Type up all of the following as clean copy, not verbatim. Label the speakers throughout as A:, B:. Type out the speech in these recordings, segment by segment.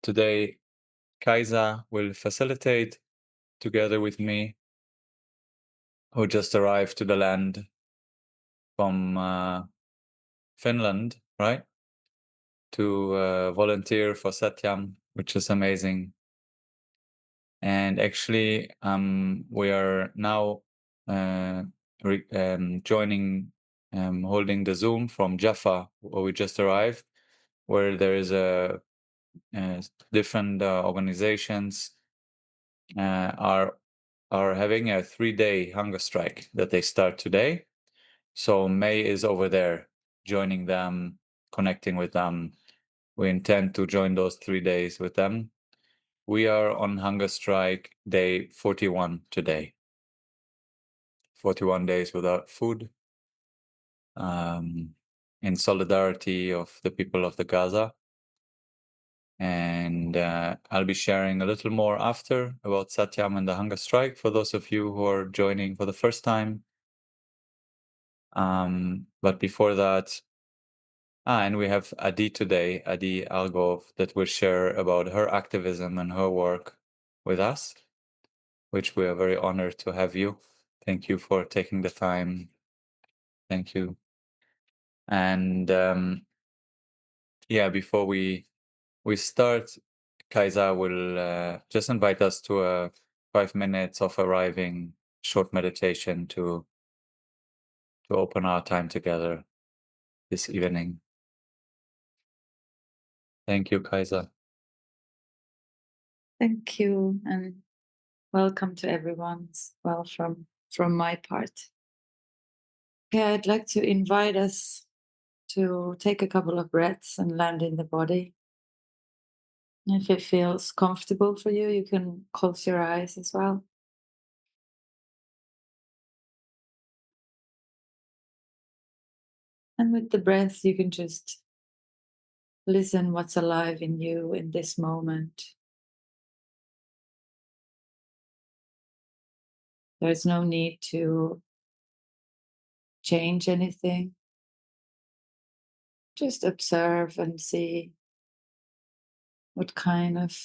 A: Today, Kaisa will facilitate together with me, who just arrived to the land from Finland, right? To volunteer for SATYAM, which is amazing. And actually, we are now joining, holding the Zoom from Jaffa, where we just arrived, where there is different organizations are having a 3-day hunger strike that they start today. So May is over there, joining them, connecting with them. We intend to join those 3 days with them. We are on hunger strike day 41 today. 41 days without food, in solidarity of the people of the Gaza. And I'll be sharing a little more after about Satyam and the hunger strike for those of you who are joining for the first time. But before that, and we have Adi today, Adi Argov, that will share about her activism and her work with us, which we are very honored to have you. Thank you for taking the time. Thank you. And yeah, before we start, Kaisa will just invite us to a 5 minutes of arriving short meditation to open our time together this evening. Thank you, Kaisa.
B: Thank you, and welcome to everyone. Well, from my part. Yeah, I'd like to invite us to take a couple of breaths and land in the body. If it feels comfortable for you, you can close your eyes as well. And with the breath, you can just listen what's alive in you in this moment. There's no need to change anything. Just observe and see what kind of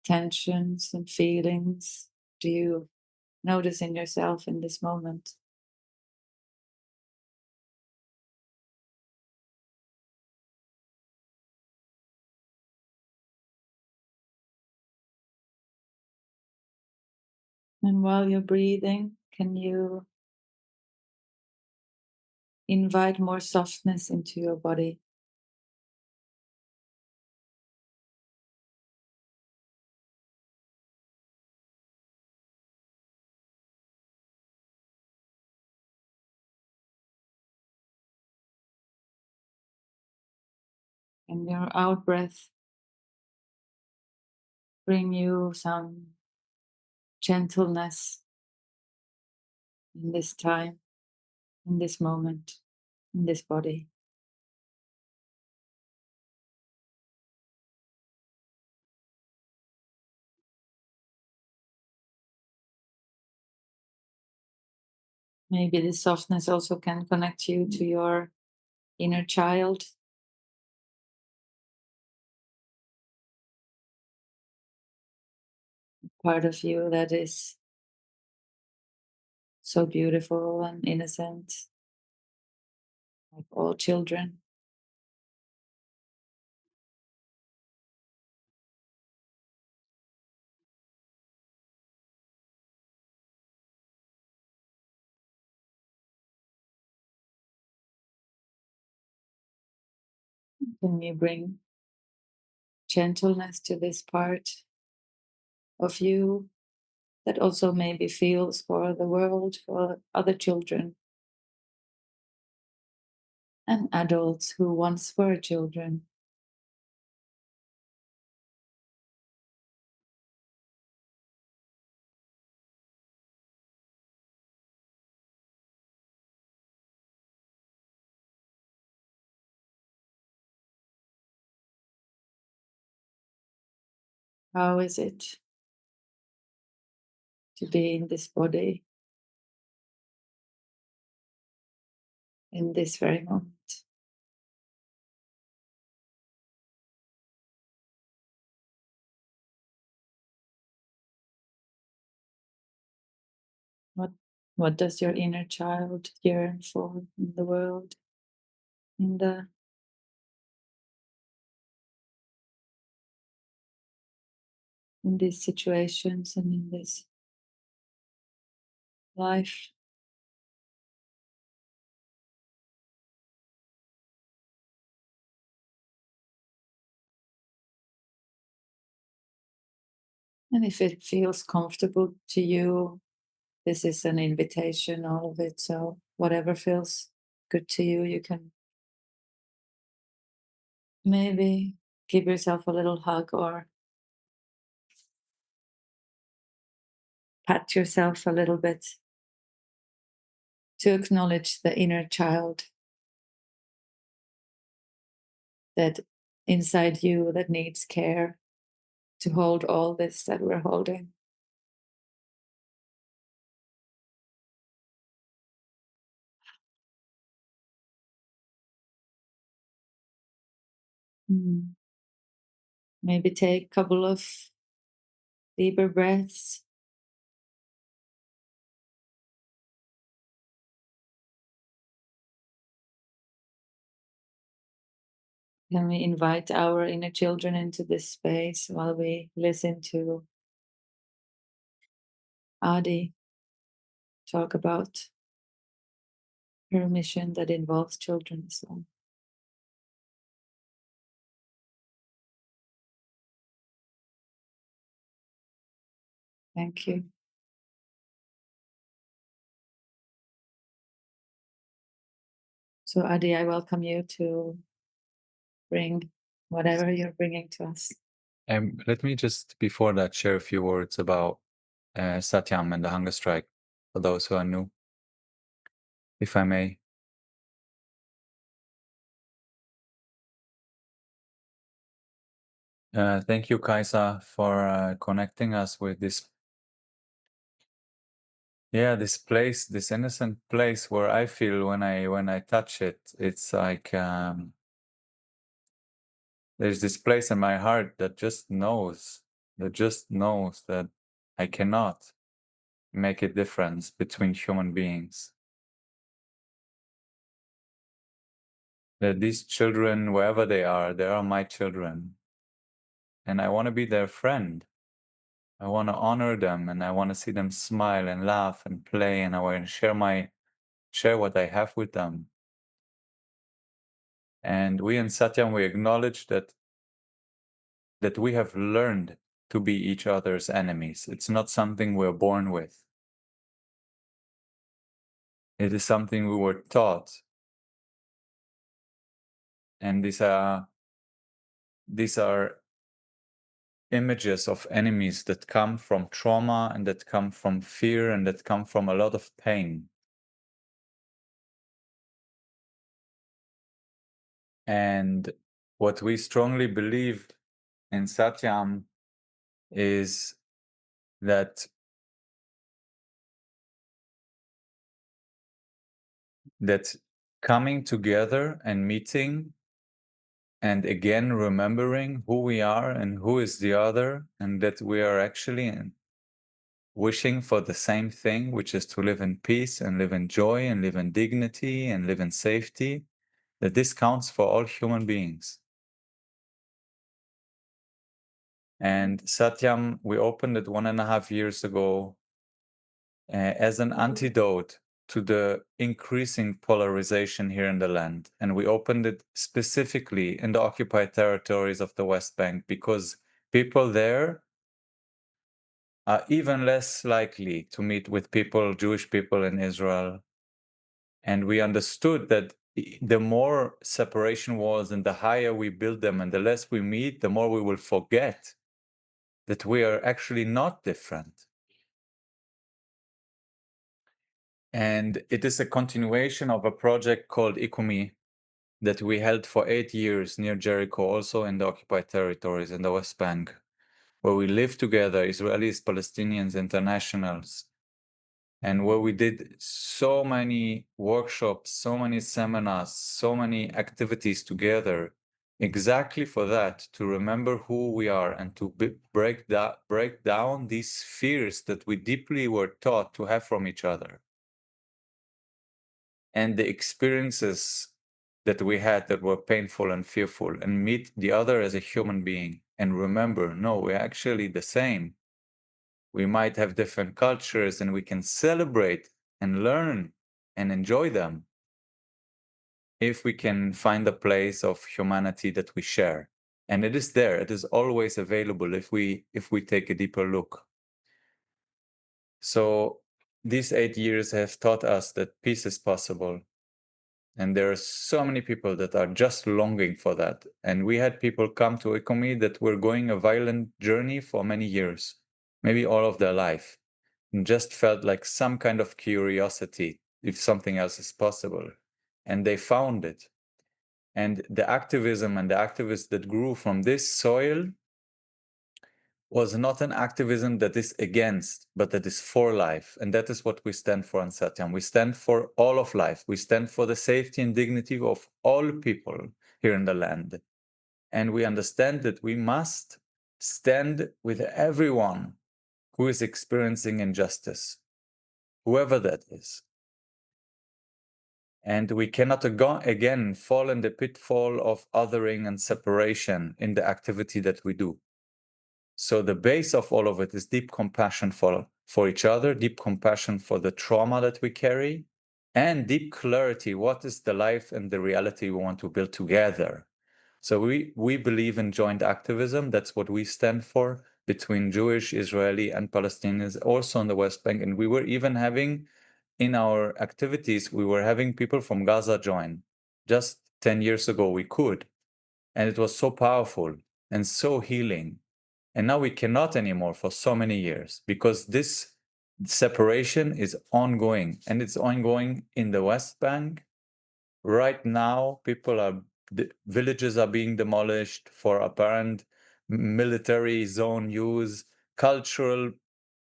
B: tensions and feelings do you notice in yourself in this moment. And while you're breathing, can you invite more softness into your body? And your out breath bring you some gentleness in this time, in this moment, in this body. Maybe this softness also can connect you to your inner child. Part of you that is so beautiful and innocent, like all children. Can you bring gentleness to this part of you that also maybe feels for the world, for other children and adults who once were children? How is it to be in this body in this very moment? What what does your inner child yearn for in the world, in the in these situations and in this life? And if it feels comfortable to you, this is an invitation, all of it. So whatever feels good to you, you can maybe give yourself a little hug or pat yourself a little bit to acknowledge the inner child that inside you that needs care to hold all this that we're holding. Mm. Maybe take a couple of deeper breaths. Can we invite our inner children into this space while we listen to Adi talk about her mission that involves children as well? Thank you. So, Adi, I welcome you to bring whatever you're bringing to us.
A: Let me just, before that, share a few words about Satyam and the hunger strike for those who are new, if I may. Thank you, Kaisa, for connecting us with this, this place, this innocent place where I feel when I touch it, it's like there's this place in my heart that just knows that I cannot make a difference between human beings. That these children, wherever they are my children. And I want to be their friend. I want to honor them and I want to see them smile and laugh and play, and I want to share what I have with them. And we in Satyam, we acknowledge that we have learned to be each other's enemies. It's not something we're born with. It is something we were taught. And these are images of enemies that come from trauma and that come from fear and that come from a lot of pain. And what we strongly believe in Satyam is that coming together and meeting and again remembering who we are and who is the other, and that we are actually wishing for the same thing, which is to live in peace and live in joy and live in dignity and live in safety, that this counts for all human beings. And Satyam, we opened it 1.5 years ago as an antidote to the increasing polarization here in the land. And we opened it specifically in the occupied territories of the West Bank because people there are even less likely to meet with people, Jewish people in Israel. And we understood that the more separation walls and the higher we build them and the less we meet, the more we will forget that we are actually not different. And it is a continuation of a project called Ikumi that we held for 8 years near Jericho, also in the occupied territories in the West Bank, where we lived together, Israelis, Palestinians, internationals, and where we did so many workshops, so many seminars, so many activities together exactly for that, to remember who we are and to break down these fears that we deeply were taught to have from each other. And the experiences that we had that were painful and fearful, and meet the other as a human being and remember, no, we're actually the same. We might have different cultures and we can celebrate and learn and enjoy them if we can find a place of humanity that we share. And it is there, it is always available if we take a deeper look. So these 8 years have taught us that peace is possible. And there are so many people that are just longing for that. And we had people come to ECOMI that were going a violent journey for many years, maybe all of their life, and just felt like some kind of curiosity if something else is possible. And they found it. And the activism and the activists that grew from this soil was not an activism that is against, but that is for life. And that is what we stand for in SATYAM. We stand for all of life. We stand for the safety and dignity of all people here in the land. And we understand that we must stand with everyone who is experiencing injustice, whoever that is. And we cannot again fall in the pitfall of othering and separation in the activity that we do. So the base of all of it is deep compassion for each other, deep compassion for the trauma that we carry, and deep clarity, what is the life and the reality we want to build together. So we believe in joint activism. That's what we stand for, between Jewish, Israeli, and Palestinians, also on the West Bank. And we were even having, in our activities, we were having people from Gaza join. Just 10 years ago, we could. And it was so powerful and so healing. And now we cannot anymore for so many years because this separation is ongoing, and it's ongoing in the West Bank. Right now, the villages are being demolished for apparent military zone use, cultural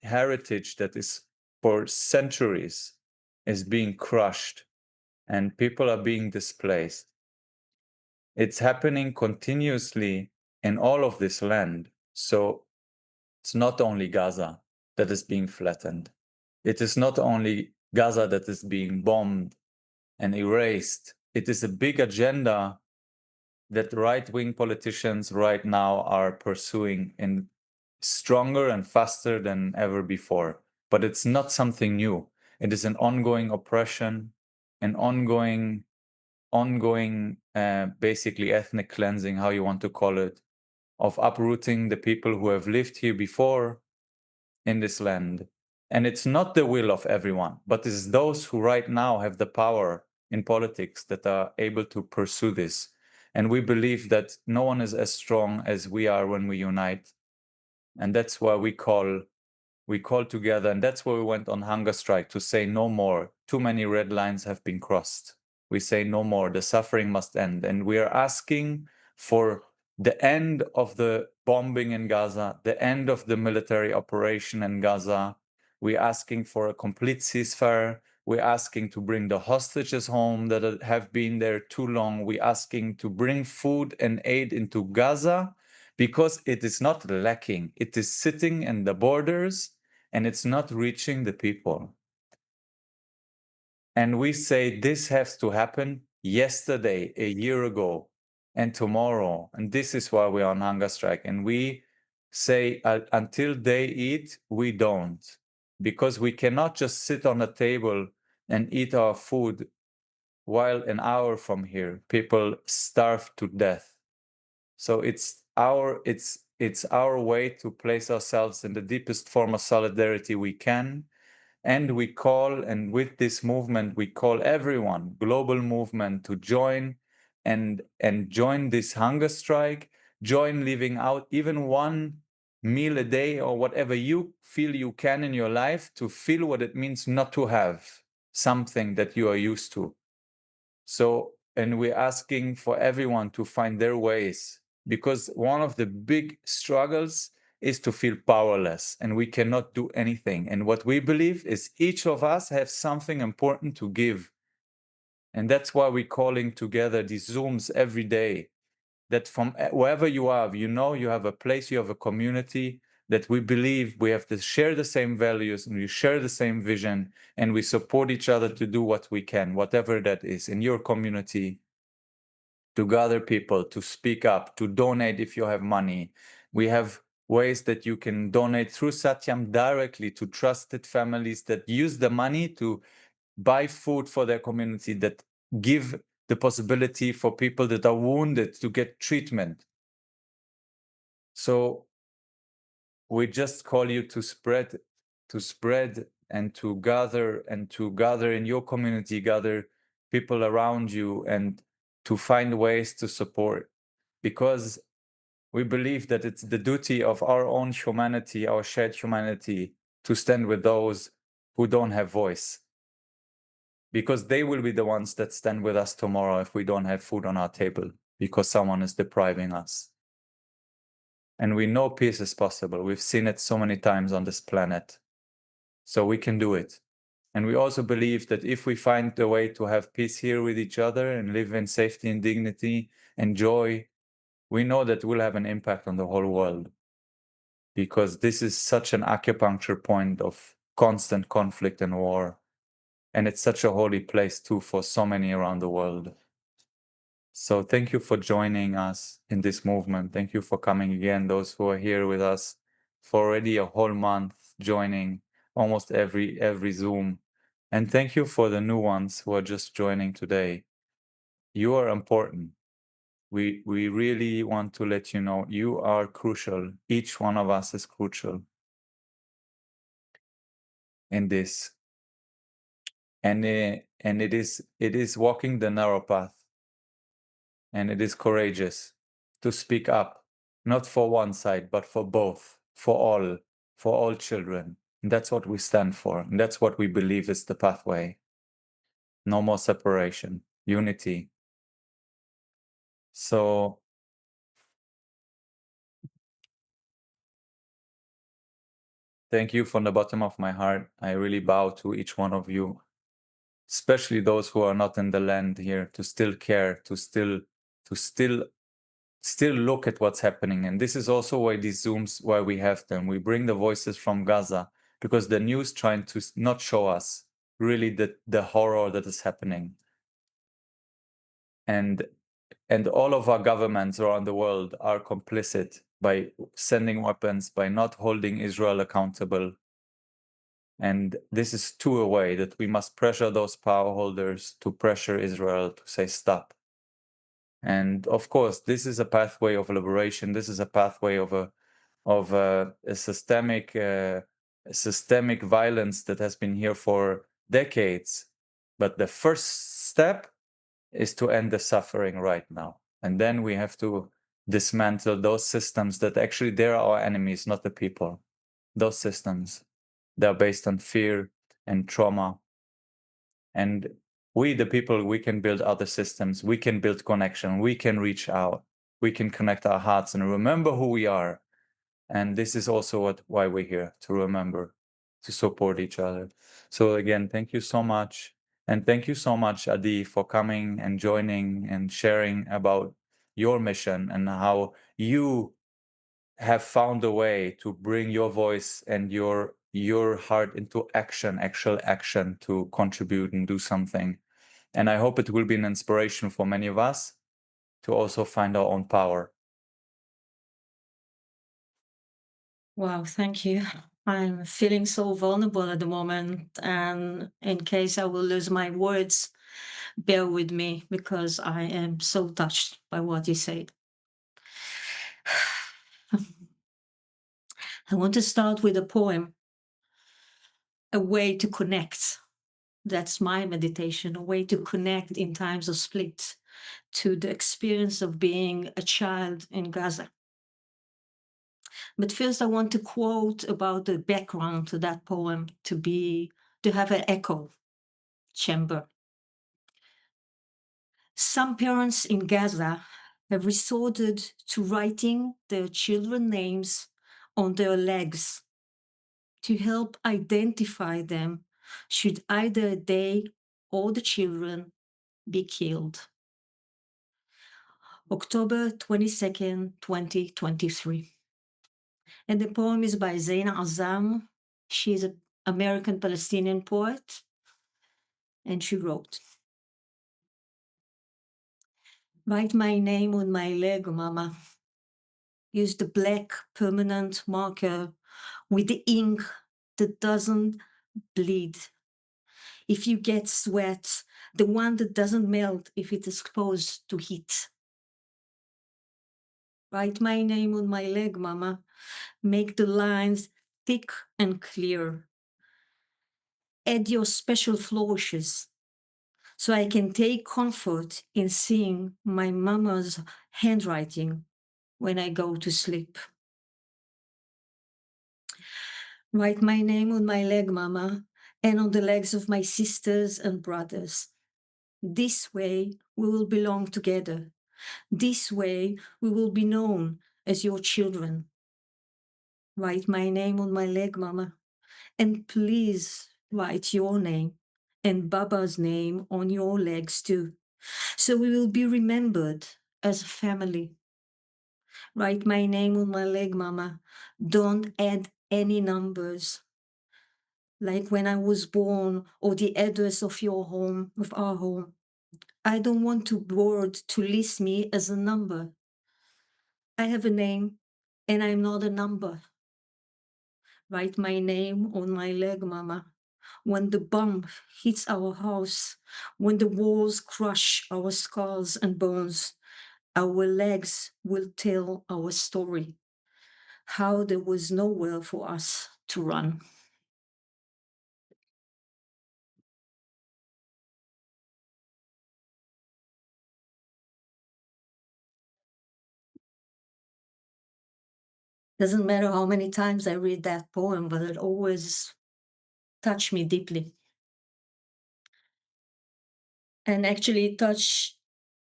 A: heritage that is for centuries is being crushed, and people are being displaced. It's happening continuously in all of this land. So it's not only Gaza that is being flattened. It is not only Gaza that is being bombed and erased. It is a big agenda that right-wing politicians right now are pursuing in stronger and faster than ever before. But it's not something new. It is an ongoing oppression, an ongoing basically ethnic cleansing, how you want to call it, of uprooting the people who have lived here before in this land. And it's not the will of everyone, but it's those who right now have the power in politics that are able to pursue this. And we believe that no one is as strong as we are when we unite. And that's why we call together, and that's why we went on hunger strike, to say no more. Too many red lines have been crossed. We say no more. The suffering must end. And we are asking for the end of the bombing in Gaza, the end of the military operation in Gaza. We're asking for a complete ceasefire. We're asking to bring the hostages home that have been there too long. We're asking to bring food and aid into Gaza, because it is not lacking. It is sitting in the borders and it's not reaching the people. And we say this has to happen yesterday, a year ago, and tomorrow. And this is why we're on hunger strike. And we say until they eat, we don't. Because we cannot just sit on a table and eat our food while an hour from here, people starve to death. So it's our way to place ourselves in the deepest form of solidarity we can. And we call, and with this movement, we call everyone, global movement, to join and join this hunger strike, join leaving out even one meal a day or whatever you feel you can in your life, to feel what it means not to have something that you are used to. So, and we're asking for everyone to find their ways, because one of the big struggles is to feel powerless and we cannot do anything. And what we believe is each of us has something important to give. And that's why we're calling together these Zooms every day, that from wherever you are, you know you have a place, you have a community, that we believe we have to share the same values and we share the same vision, and we support each other to do what we can, whatever that is, in your community, to gather people, to speak up, to donate if you have money. We have ways that you can donate through SATYAM directly to trusted families that use the money to buy food for their community, that give the possibility for people that are wounded to get treatment. So we just call you to spread and to gather in your community, gather people around you, and to find ways to support, because we believe that it's the duty of our own humanity, our shared humanity, to stand with those who don't have voice, because they will be the ones that stand with us tomorrow if we don't have food on our table because someone is depriving us. And we know peace is possible. We've seen it so many times on this planet. So we can do it. And we also believe that if we find a way to have peace here with each other and live in safety and dignity and joy, we know that we'll have an impact on the whole world. Because this is such an acupuncture point of constant conflict and war. And it's such a holy place too for so many around the world. So thank you for joining us in this movement. Thank you for coming again, those who are here with us for already a whole month, joining almost every Zoom. And thank you for the new ones who are just joining today. You are important. We really want to let you know you are crucial. Each one of us is crucial in this. And it is walking the narrow path. And it is courageous to speak up, not for one side, but for both, for all children. And that's what we stand for. And that's what we believe is the pathway. No more separation, unity. So thank you from the bottom of my heart. I really bow to each one of you, especially those who are not in the land here, to still care, to still look at what's happening. And this is also why these Zooms, why we have them. We bring the voices from Gaza because the news trying to not show us really the horror that is happening. And all of our governments around the world are complicit by sending weapons, by not holding Israel accountable. And this is a way that we must pressure those power holders to pressure Israel to say stop. And of course, this is a pathway of liberation. This is a pathway of a systemic violence that has been here for decades. But the first step is to end the suffering right now. And then we have to dismantle those systems that actually they're our enemies, not the people. Those systems, they're based on fear and trauma. And we, the people, we can build other systems. We can build connection. We can reach out. We can connect our hearts and remember who we are. And this is also why we're here, to remember, to support each other. So again, thank you so much. And thank you so much, Adi, for coming and joining and sharing about your mission and how you have found a way to bring your voice and your heart into action, actual action, to contribute and do something. And I hope it will be an inspiration for many of us to also find our own power.
C: Wow, thank you. I'm feeling so vulnerable at the moment, and in case I will lose my words, bear with me because I am so touched by what you said. I want to start with a poem, a way to connect. That's my meditation, a way to connect in times of split to the experience of being a child in Gaza. But first, I want to quote about the background to that poem to have an echo chamber. Some parents in Gaza have resorted to writing their children names on their legs to help identify them should either they or the children be killed. October 22nd, 2023. And the poem is by Zaina Azam. She's an American Palestinian poet. And she wrote, "Write my name on my leg, Mama. Use the black permanent marker with the ink that doesn't bleed. If you get sweat, the one that doesn't melt if it's exposed to heat. Write my name on my leg, Mama. Make the lines thick and clear. Add your special flourishes so I can take comfort in seeing my mama's handwriting when I go to sleep. Write my name on my leg, Mama, and on the legs of my sisters and brothers. This way we will belong together. This way we will be known as your children. Write my name on my leg, Mama, and please write your name and Baba's name on your legs too, so we will be remembered as a family. Write my name on my leg, Mama. Don't add any numbers, like when I was born or the address of your home, of our home. I don't want the world to list me as a number. I have a name and I'm not a number. Write my name on my leg, Mama. When the bomb hits our house, when the walls crush our skulls and bones, our legs will tell our story, how there was nowhere for us to run. Doesn't matter how many times I read that poem, but it always touched me deeply. And actually touched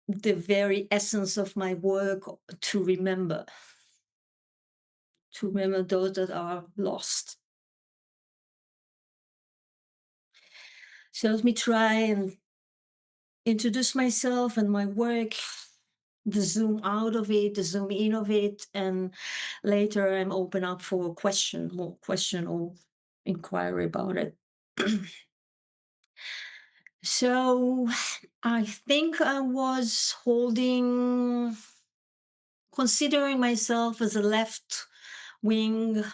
C: the very essence of my work, to remember those that are lost. So let me try and introduce myself and my work, the zoom out of it, the zoom in of it, and later I'm open up for more question or inquiry about it. So I think I was considering myself as a left wing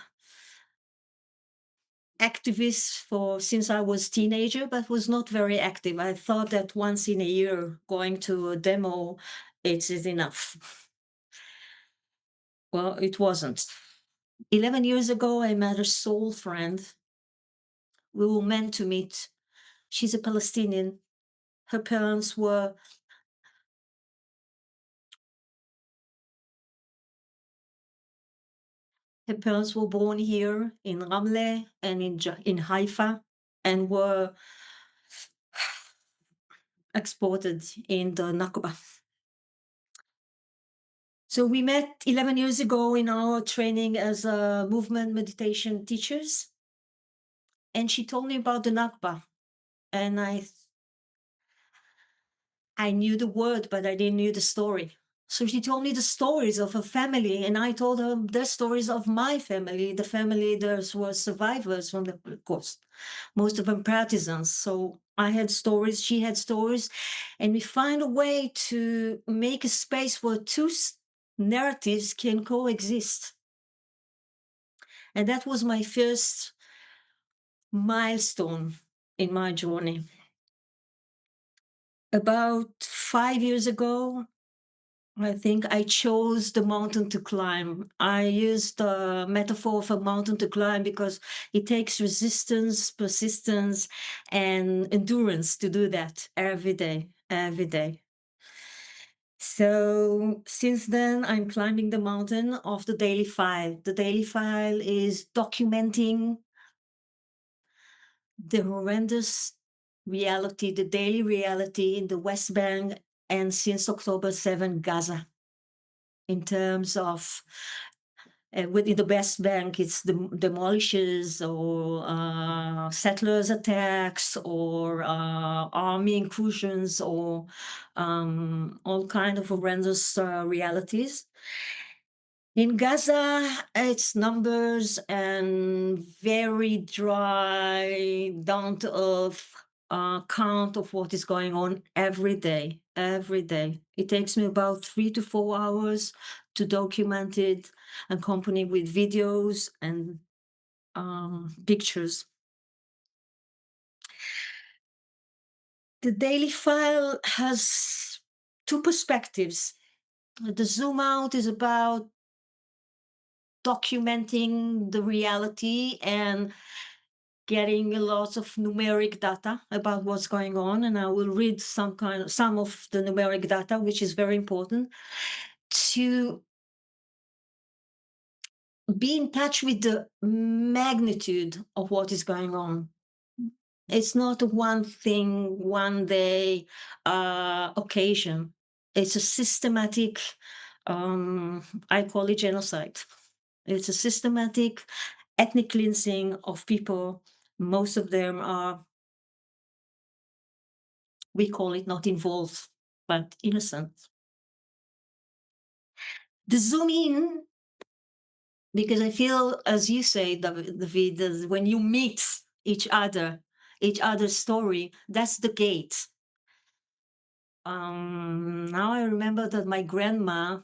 C: activist since I was teenager, but was not very active. I thought that once in a year going to a demo, it is enough. Well, it wasn't. 11 years ago, I met a soul friend. We were meant to meet. She's a Palestinian. Her parents were born here in Ramle and in Haifa, and were exported in the Nakba. So we met 11 years ago in our training as movement meditation teachers. And she told me about the Nakba. And I knew the word, but I didn't know the story. So she told me the stories of her family, and I told her the stories of my family. The family, there were survivors from the Holocaust, most of them partisans. So I had stories, she had stories, and we find a way to make a space where two narratives can coexist. And that was my first milestone in my journey. About 5 years ago, I think I chose the mountain to climb. I used the metaphor of a mountain to climb because it takes resistance, persistence, and endurance to do that every day, every day. So since then, I'm climbing the mountain of the daily file. The daily file is documenting the horrendous reality, the daily reality in the West Bank and since October 7, Gaza, in terms of Within the West Bank, it's demolishes or settlers attacks or army incursions or all kind of horrendous realities. In Gaza, it's numbers and very dry, down to earth count of what is going on every day. Every day. It takes me about 3 to 4 hours to document it, accompanied with videos and pictures. The daily file has two perspectives. The zoom out is about documenting the reality and getting a lot of numeric data about what's going on, and I will read some of the numeric data, which is very important to be in touch with the magnitude of what is going on. It's not a one thing, one day occasion. It's a systematic, I call it genocide. It's a systematic ethnic cleansing of people. Most of them are, we call it not involved, but innocent. The zoom in, because I feel, as you say, David, that when you meet each other's story, that's the gate. Now I remember that my grandma,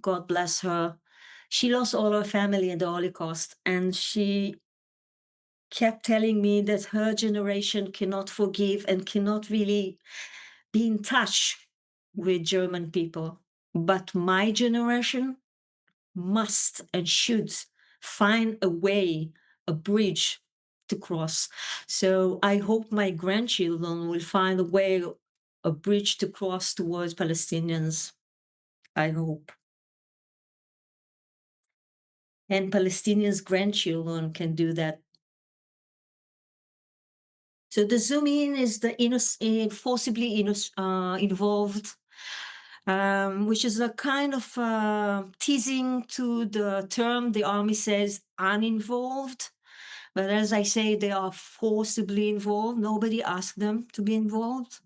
C: God bless her, she lost all her family in the Holocaust, and she kept telling me that her generation cannot forgive and cannot really be in touch with German people. But my generation must and should find a way, a bridge to cross. So I hope my grandchildren will find a way, a bridge to cross towards Palestinians. I hope. And Palestinians' grandchildren can do that. So the zoom in is the forcibly involved, which is a kind of teasing to the term the army says uninvolved. But as I say, they are forcibly involved. Nobody asked them to be involved.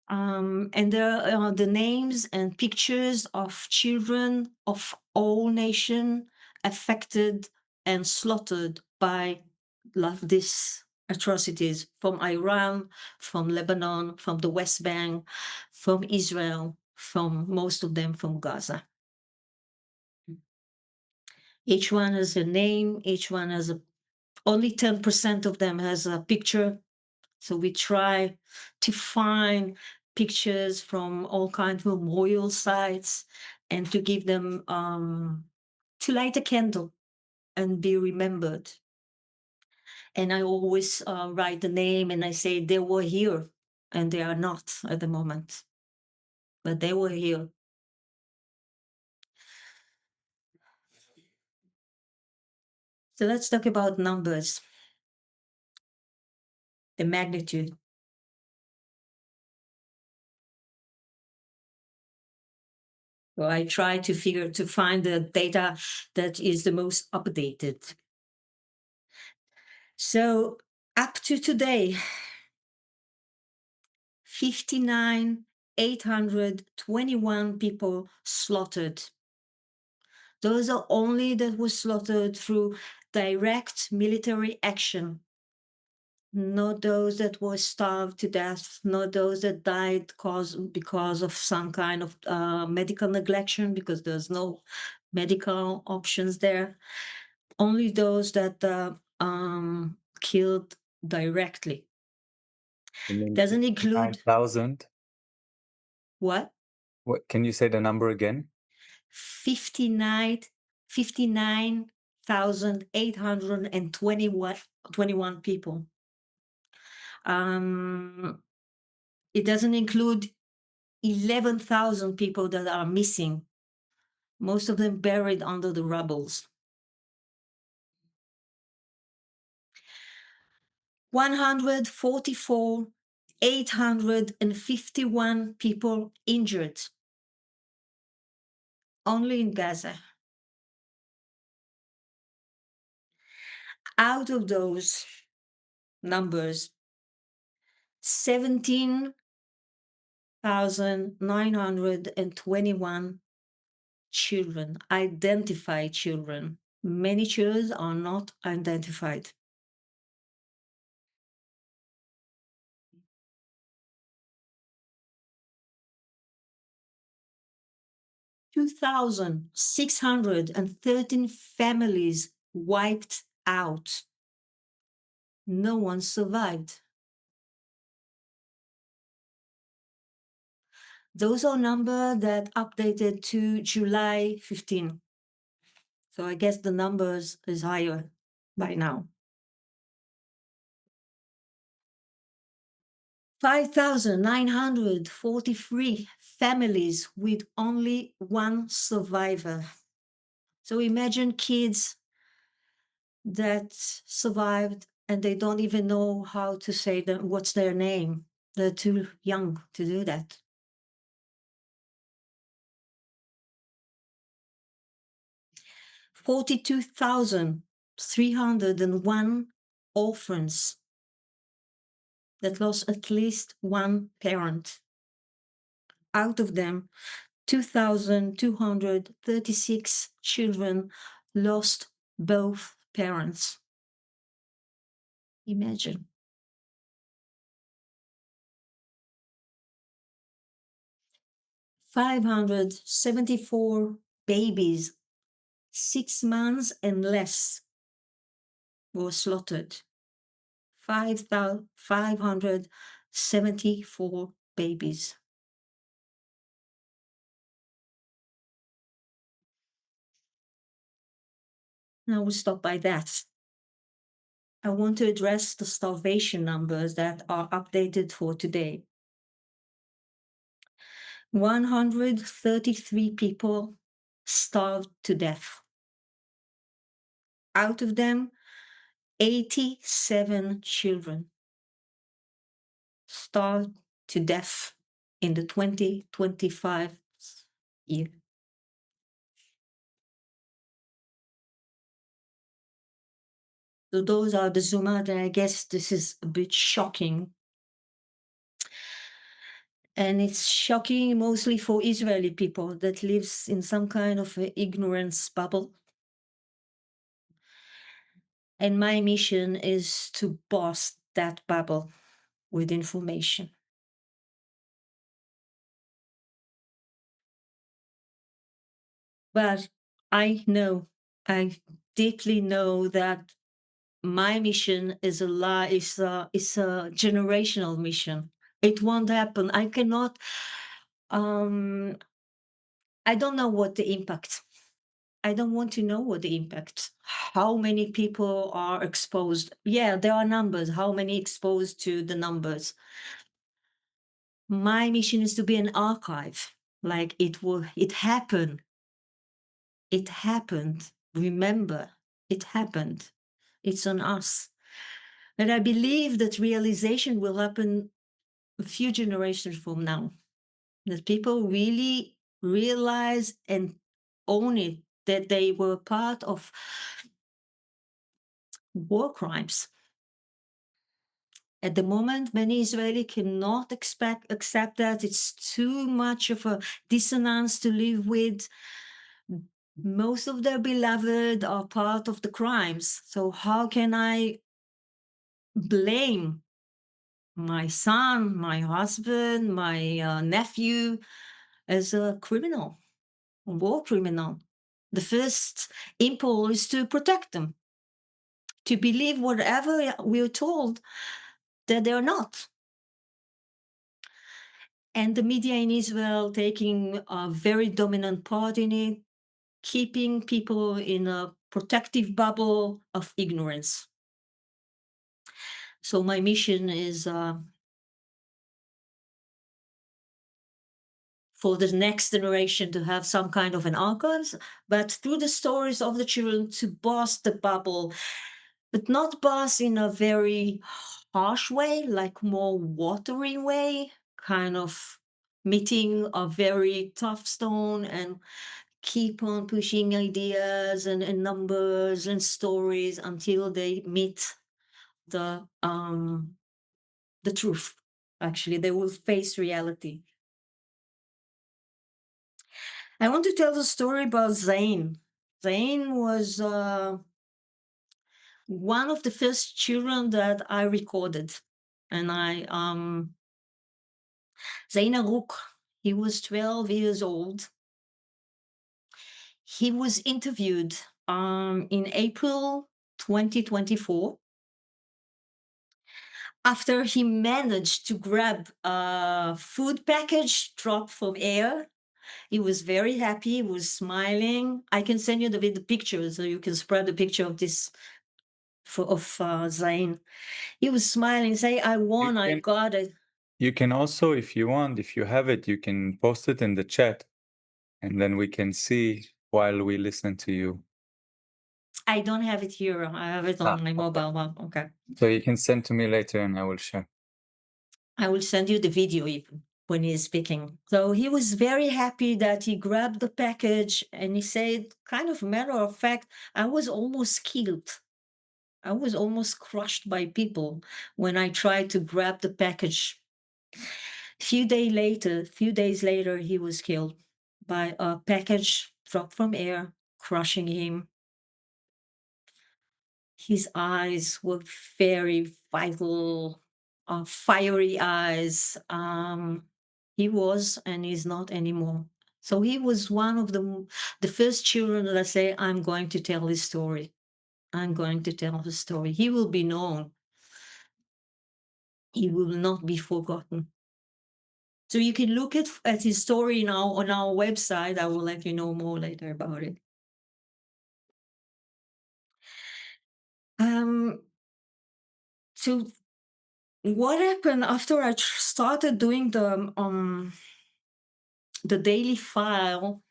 C: And there are the names and pictures of children of all nations affected and slaughtered by these atrocities from Iran, from Lebanon, from the West Bank, from Israel, from most of them from Gaza. Each one has a name, each one has only 10% of them has a picture. So we try to find pictures from all kinds of memorial sites and to give them, to light a candle and be remembered. And I always write the name and I say they were here, and they are not at the moment, but they were here. So let's talk about numbers, the magnitude. So I try to find the data that is the most updated. So up to today, 59,821 people slaughtered. Those are only that were slaughtered through direct military action. Not those that were starved to death, not those that died because of some kind of medical neglection, because there's no medical options there. Only those that killed directly. Doesn't include
A: 9,000.
C: what?
A: What can you say the number again?
C: 59,821 people. It doesn't include 11,000 people that are missing, most of them buried under the rubbles. 144,851 people injured. only in Gaza. Out of those numbers, 17,921 children, identified children. Many children are not identified. 2,613 families wiped out. No one survived. Those are numbers that updated to July 15. So I guess the numbers is higher by now. 5,943 families with only one survivor. So imagine kids that survived and they don't even know how to say what's their name. They're too young to do that. 42,301 orphans that lost at least one parent. Out of them, 2,236 children lost both parents. Imagine. 574 babies, 6 months and less, were slaughtered. 574 babies. Now we stop by that. I want to address the starvation numbers that are updated for today. 133 people starved to death. Out of them, 87 children starved to death in the 2025 year. So those are the Zuma, and I guess this is a bit shocking. And it's shocking mostly for Israeli people that lives in some kind of ignorance bubble. And my mission is to burst that bubble with information. But I deeply know that my mission is is a generational mission. It won't happen. I cannot. I don't know what the impact. I don't want to know what the impact. How many people are exposed? Yeah, there are numbers. How many exposed to the numbers? My mission is to be an archive. Like it happened. It happened. Remember, it happened. It's on us. And I believe that realization will happen a few generations from now. That people really realize and own it, that they were part of war crimes. At the moment, many Israeli cannot accept that. It's too much of a dissonance to live with. Most of their beloved are part of the crimes. So how can I blame my son, my husband, my nephew as a criminal, a war criminal? The first impulse is to protect them, to believe whatever we're told that they're not. And the media in Israel taking a very dominant part in it, keeping people in a protective bubble of ignorance. So my mission is for the next generation to have some kind of an archives, but through the stories of the children to burst the bubble, but not burst in a very harsh way, like more watery way, kind of meeting a very tough stone and keep on pushing ideas and numbers and stories until they meet the um the truth. Actually, they will face reality. I want to tell the story about Zain. Zain was one of the first children that I recorded, and Zain Arouk. He was 12 years old. He was interviewed in April 2024 after he managed to grab a food package dropped from air. He was very happy. He was smiling. I can send you the picture so you can spread the picture of this of Zain. He was smiling, say, "I
A: You
C: won. I
A: can
C: got it."
A: you can also, if you want, if you have it, you can post it in the chat, and then we can see while we listen to you.
C: I don't have it here. I have it
A: Ah,
C: on my
A: okay.
C: mobile one. Okay.
A: So you can send to me later, and I will share.
C: I will send you the video even when he is speaking. So he was very happy that he grabbed the package and he said, kind of matter of fact, I was almost killed. I was almost crushed by people when I tried to grab the package. Few days later, he was killed by a package dropped from air, crushing him. His eyes were very vital, fiery eyes. He was and is not anymore. So he was one of the first children that I say, I'm going to tell his story. I'm going to tell his story. He will be known. He will not be forgotten. So you can look at his story now on our website. I will let you know more later about it. Um, so what happened after I started doing the daily file?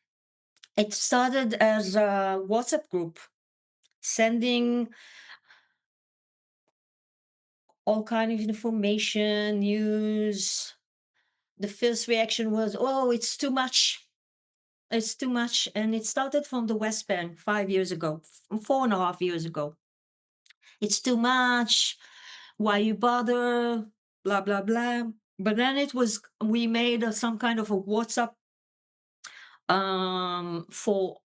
C: It started as a WhatsApp group, sending all kind of information, news. The first reaction was, "Oh, it's too much. It's too much." And it started from the West Bank 5 years ago, 4.5 years ago. It's too much. Why you bother? Blah blah blah. But then we made some kind of a WhatsApp for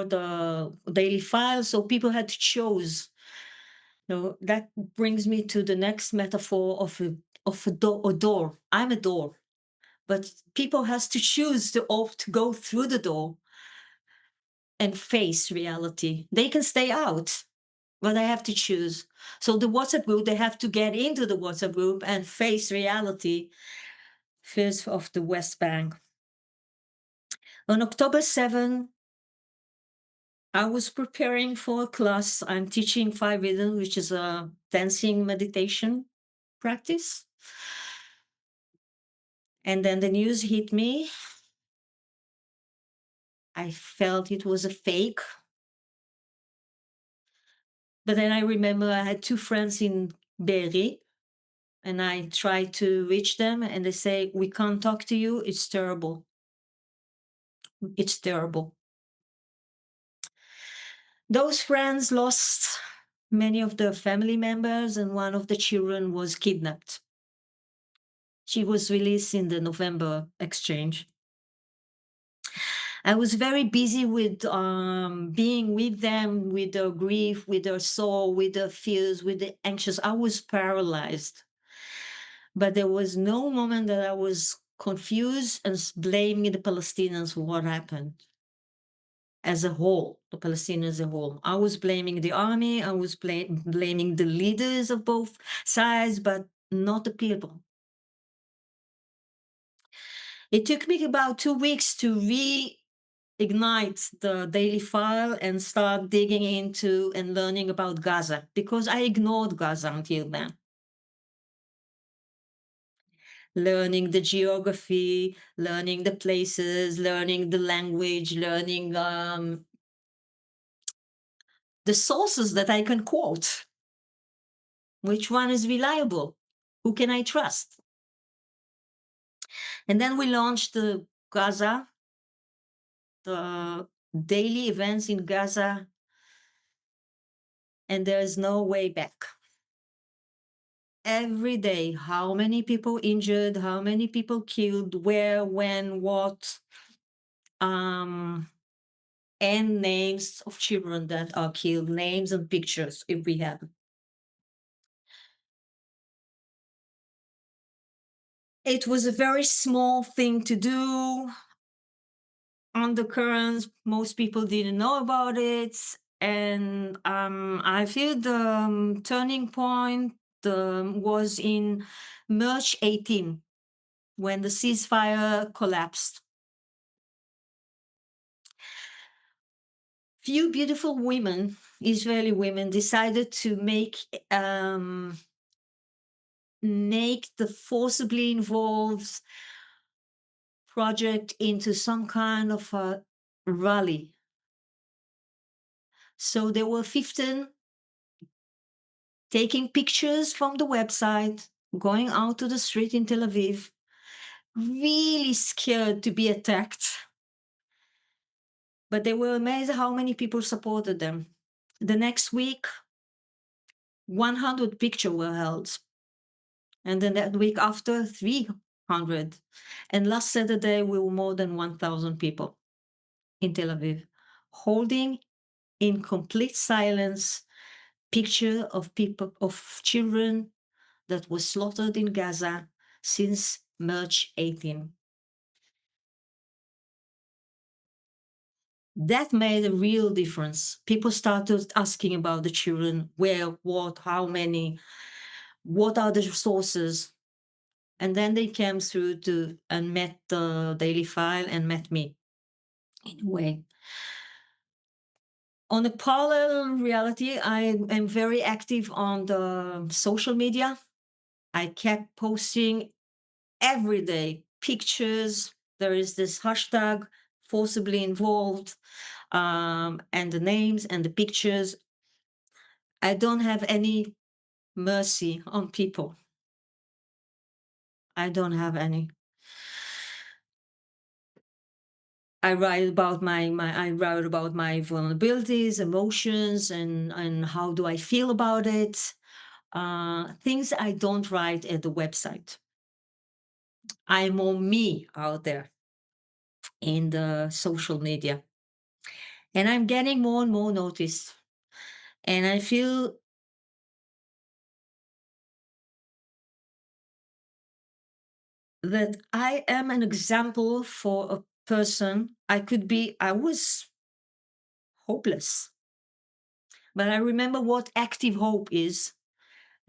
C: the daily file, so people had to choose. That brings me to the next metaphor of a door. I'm a door, but people has to choose to opt to go through the door and face reality. They can stay out, but they have to choose. So the WhatsApp group, they have to get into the WhatsApp group and face reality. First of the West Bank. On October 7, I was preparing for a class. I'm teaching 5 rhythm, which is a dancing meditation practice. And then the news hit me. I felt it was a fake. But then I remember I had two friends in Beirut, and I tried to reach them, and they say, "We can't talk to you. It's terrible. It's terrible." Those friends lost many of their family members, and one of the children was kidnapped. She was released in the November exchange. I was very busy with being with them, with their grief, with their soul, with their fears, with the anxious. I was paralyzed. But there was no moment that I was confused and blaming the Palestinians for what happened as a whole, the Palestinians as a whole. I was blaming the army, I was blaming the leaders of both sides, but not the people. It took me about 2 weeks to reignite the daily file and start digging into and learning about Gaza because I ignored Gaza until then. Learning the geography, learning the places, learning the language, learning the sources that I can quote. Which one is reliable? Who can I trust? And then we launched the Gaza, the daily events in Gaza, and there is no way back. Every day, how many people injured, how many people killed, where, when, what, um, and names of children that are killed, names and pictures if we have. It was a very small thing to do. Undercurrents, most people didn't know about it. And I feel the turning point was in March 18, when the ceasefire collapsed. Few beautiful women, Israeli women, decided to make the Forcibly Involved project into some kind of a rally. So there were 15 taking pictures from the website, going out to the street in Tel Aviv, really scared to be attacked. But they were amazed how many people supported them. The next week, 100 pictures were held. And then that week after, 300. And last Saturday, we were more than 1,000 people in Tel Aviv, holding in complete silence picture of people, of children that were slaughtered in Gaza since March 18. That made a real difference. People started asking about the children, where, what, how many, what are the sources. And then they came through to and met the Daily File and met me in a way. On a parallel reality, I am very active on the social media. I kept posting every day pictures. There is this hashtag forcibly involved, and the names and the pictures. I don't have any mercy on people. I don't have any. I write about my vulnerabilities, emotions, and how do I feel about it. Things I don't write at the website. I'm more me out there in the social media. And I'm getting more and more noticed. And I feel that I am an example for a person. I was hopeless. But I remember what active hope is.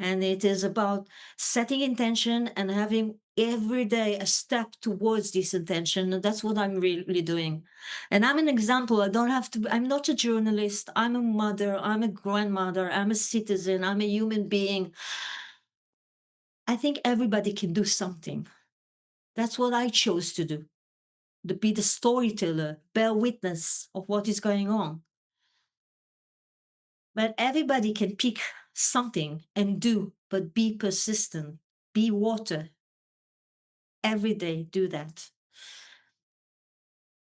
C: And it is about setting intention and having every day a step towards this intention. And that's what I'm really doing. And I'm an example. I'm not a journalist. I'm a mother. I'm a grandmother. I'm a citizen. I'm a human being. I think everybody can do something. That's what I chose to do. To be the storyteller, bear witness of what is going on. But everybody can pick something and do, but be persistent, be water. Every day, do that.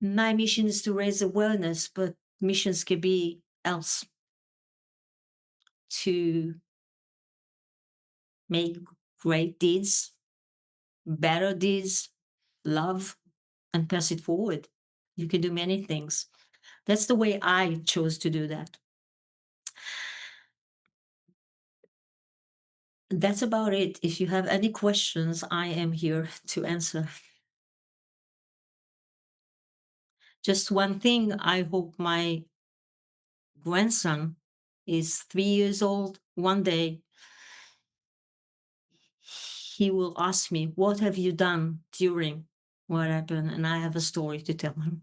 C: My mission is to raise awareness, but missions can be else. To make great deeds, better deeds, love, and pass it forward. You can do many things. That's the way I chose to do that. That's about it. If you have any questions, I am here to answer. Just one thing, I hope my grandson is 3 years old. One day, he will ask me, what have you done during what happened? And I have a story to tell him.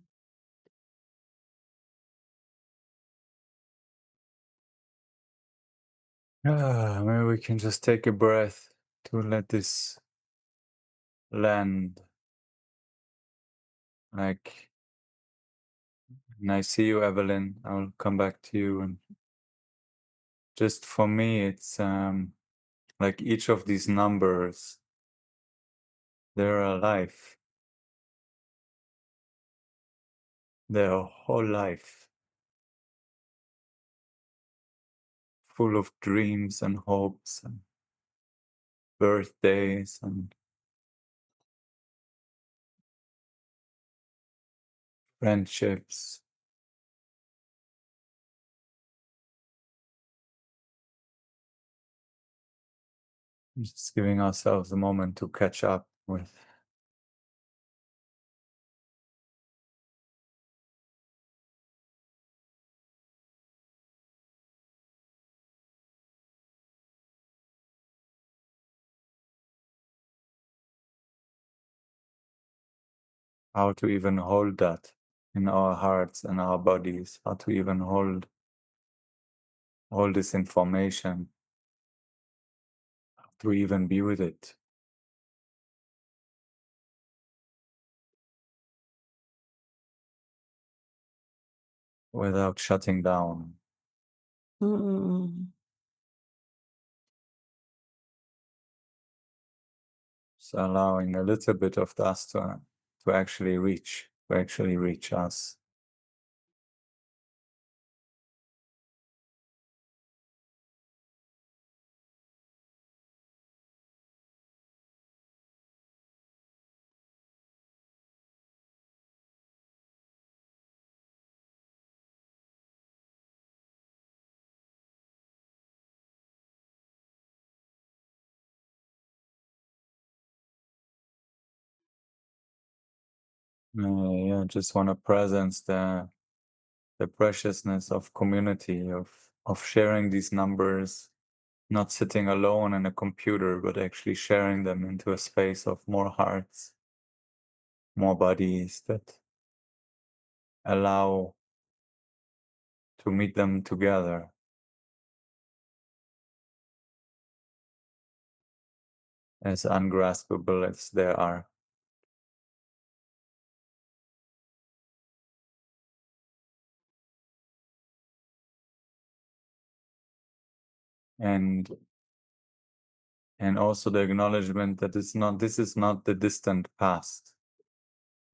A: Maybe we can just take a breath to let this land. Like, and I see you, Evelyn. I'll come back to you. And just for me, it's like each of these numbers, they're alive. their whole life, full of dreams and hopes and birthdays and friendships. Just giving ourselves a moment to catch up with how to even hold that in our hearts and our bodies, how to even hold all this information, to even be with it without shutting down.
C: Mm-mm.
A: So allowing a little bit of dust to actually reach us. Yeah, just want to presence the preciousness of community, of sharing these numbers, not sitting alone in a computer, but actually sharing them into a space of more hearts, more bodies that allow to meet them together as ungraspable as they are. And and also the acknowledgement that this is not the distant past.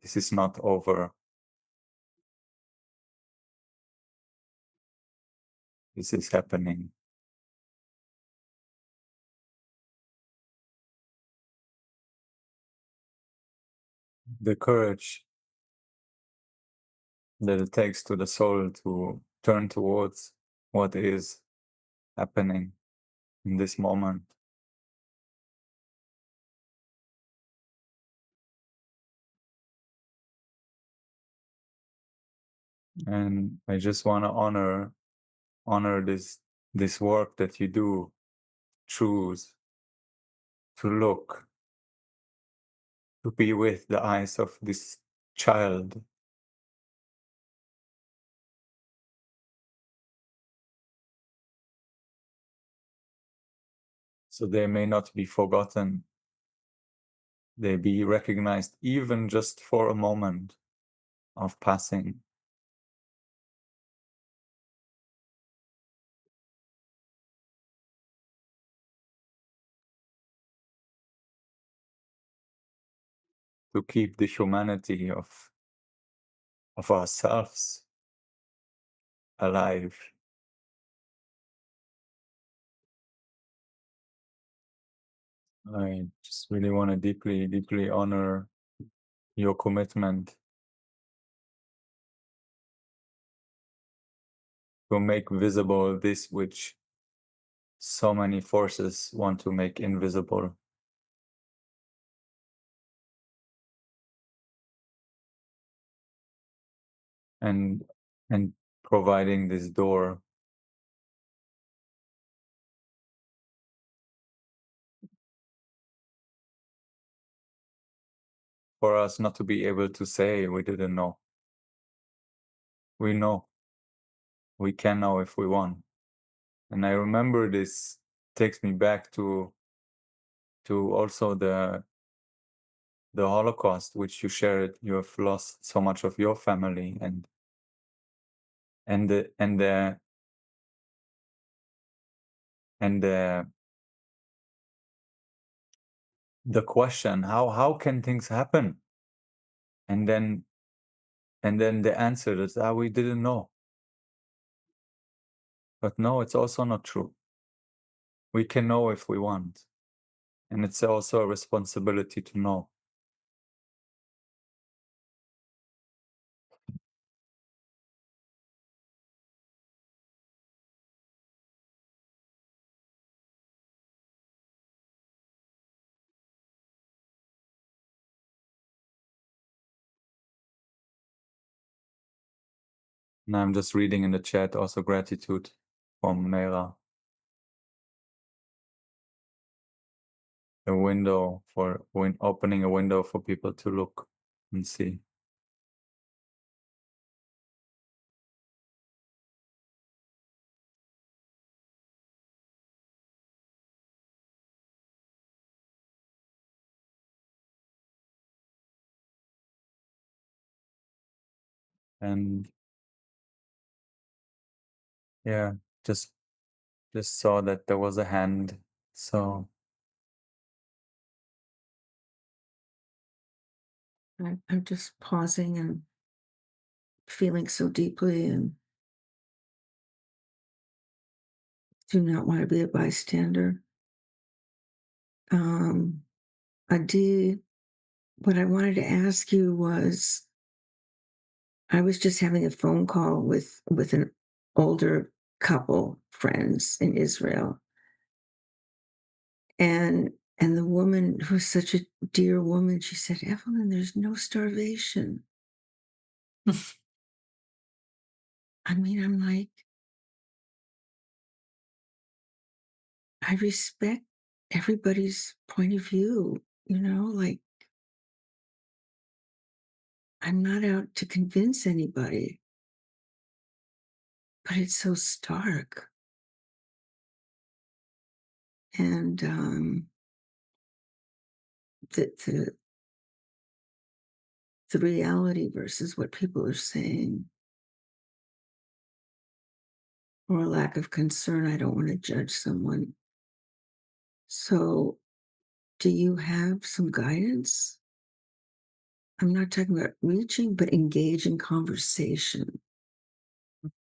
A: This is not over. This is happening. The courage that it takes to the soul to turn towards what is happening in this moment. And I just want to honor this work that you do. Choose to look, to be with the eyes of this child, so they may not be forgotten. They be recognized even just for a moment of passing. To keep the humanity of ourselves alive. I just really want to deeply, deeply honor your commitment to make visible this which so many forces want to make invisible. And and providing this door for us not to be able to say we didn't know. We know. We can know if we want. And I remember this takes me back to also the Holocaust, which you shared. You have lost so much of your family, and the and the and the question, how can things happen? And then And then the answer is, we didn't know. But no, it's also not true. We can know if we want. And it's also a responsibility to know. And I'm just reading in the chat also gratitude from Meira. A window for opening a window for people to look and see. And yeah, just saw that there was a hand. So
D: I'm just pausing and feeling so deeply and do not want to be a bystander. Adi, what I wanted to ask you was, I was just having a phone call with an older couple, friends in Israel, and the woman, who's such a dear woman, she said, "Evelyn, there's no starvation." I mean, I'm like, I respect everybody's point of view, like, I'm not out to convince anybody, but it's so stark. And the the reality versus what people are saying, or a lack of concern. I don't want to judge someone. So, do you have some guidance? I'm not talking about reaching, but engage in conversation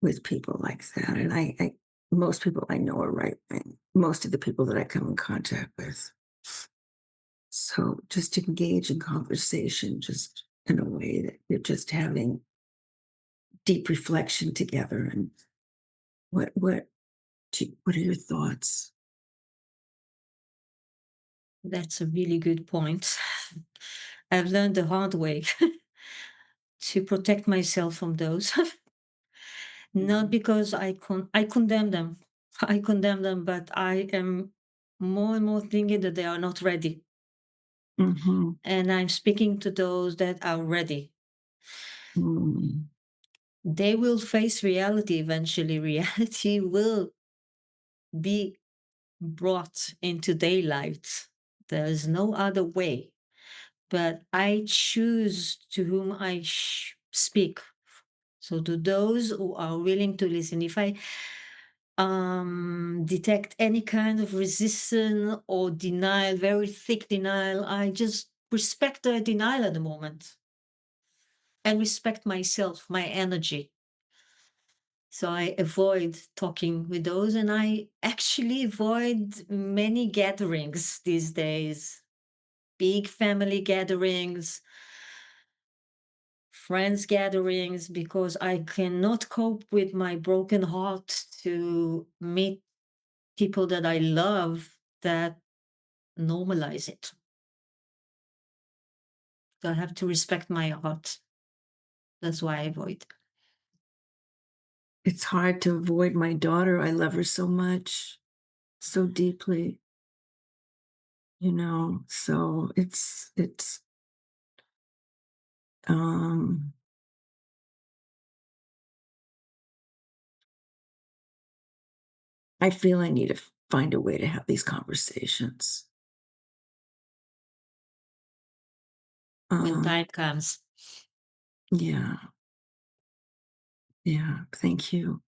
D: with people like that. And most people I know are right wing. Most of the people that I come in contact with. So just engage in conversation, just in a way that you're just having deep reflection together. And what are your thoughts?
C: That's a really good point. I've learned the hard way to protect myself from those. Not because I condemn them. I condemn them, but I am more and more thinking that they are not ready.
D: Mm-hmm.
C: And I'm speaking to those that are ready.
D: Mm.
C: They will face reality eventually. Reality will be brought into daylight. There is no other way. But I choose to whom I speak. So to those who are willing to listen, if I detect any kind of resistance or denial, very thick denial, I just respect the denial at the moment and respect myself, my energy. So I avoid talking with those, and I actually avoid many gatherings these days, big family gatherings, friends gatherings, because I cannot cope with my broken heart to meet people that I love that normalize it. So I have to respect my heart. That's why I avoid.
D: It's hard to avoid my daughter. I love her so much, so deeply. So um I feel I need to find a way to have these conversations.
C: When
D: Um,
C: time comes.
D: yeah, yeah. Thank you.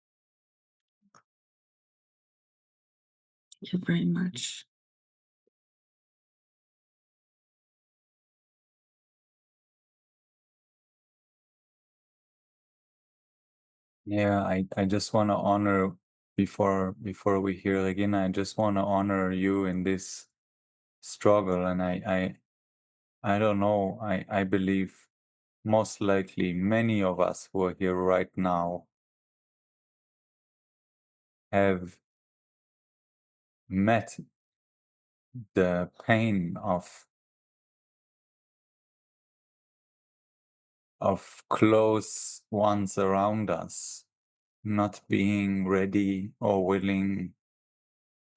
D: Thank you very much.
A: Yeah, I just want to honor before we hear again. I just want to honor you in this struggle, and I don't know. I believe most likely many of us who are here right now have met the pain of close ones around us not being ready or willing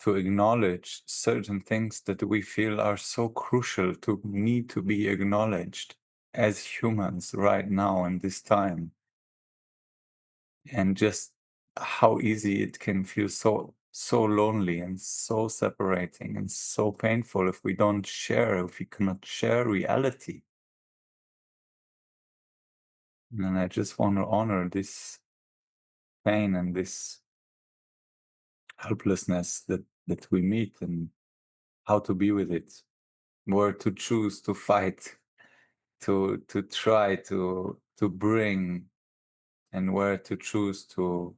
A: to acknowledge certain things that we feel are so crucial to need to be acknowledged as humans right now in this time. And just how easy it can feel so lonely and so separating and so painful if we don't share, if we cannot share reality. And I just want to honor this pain and this helplessness that we meet, and how to be with it, where to choose to fight, to try to bring, and where to choose to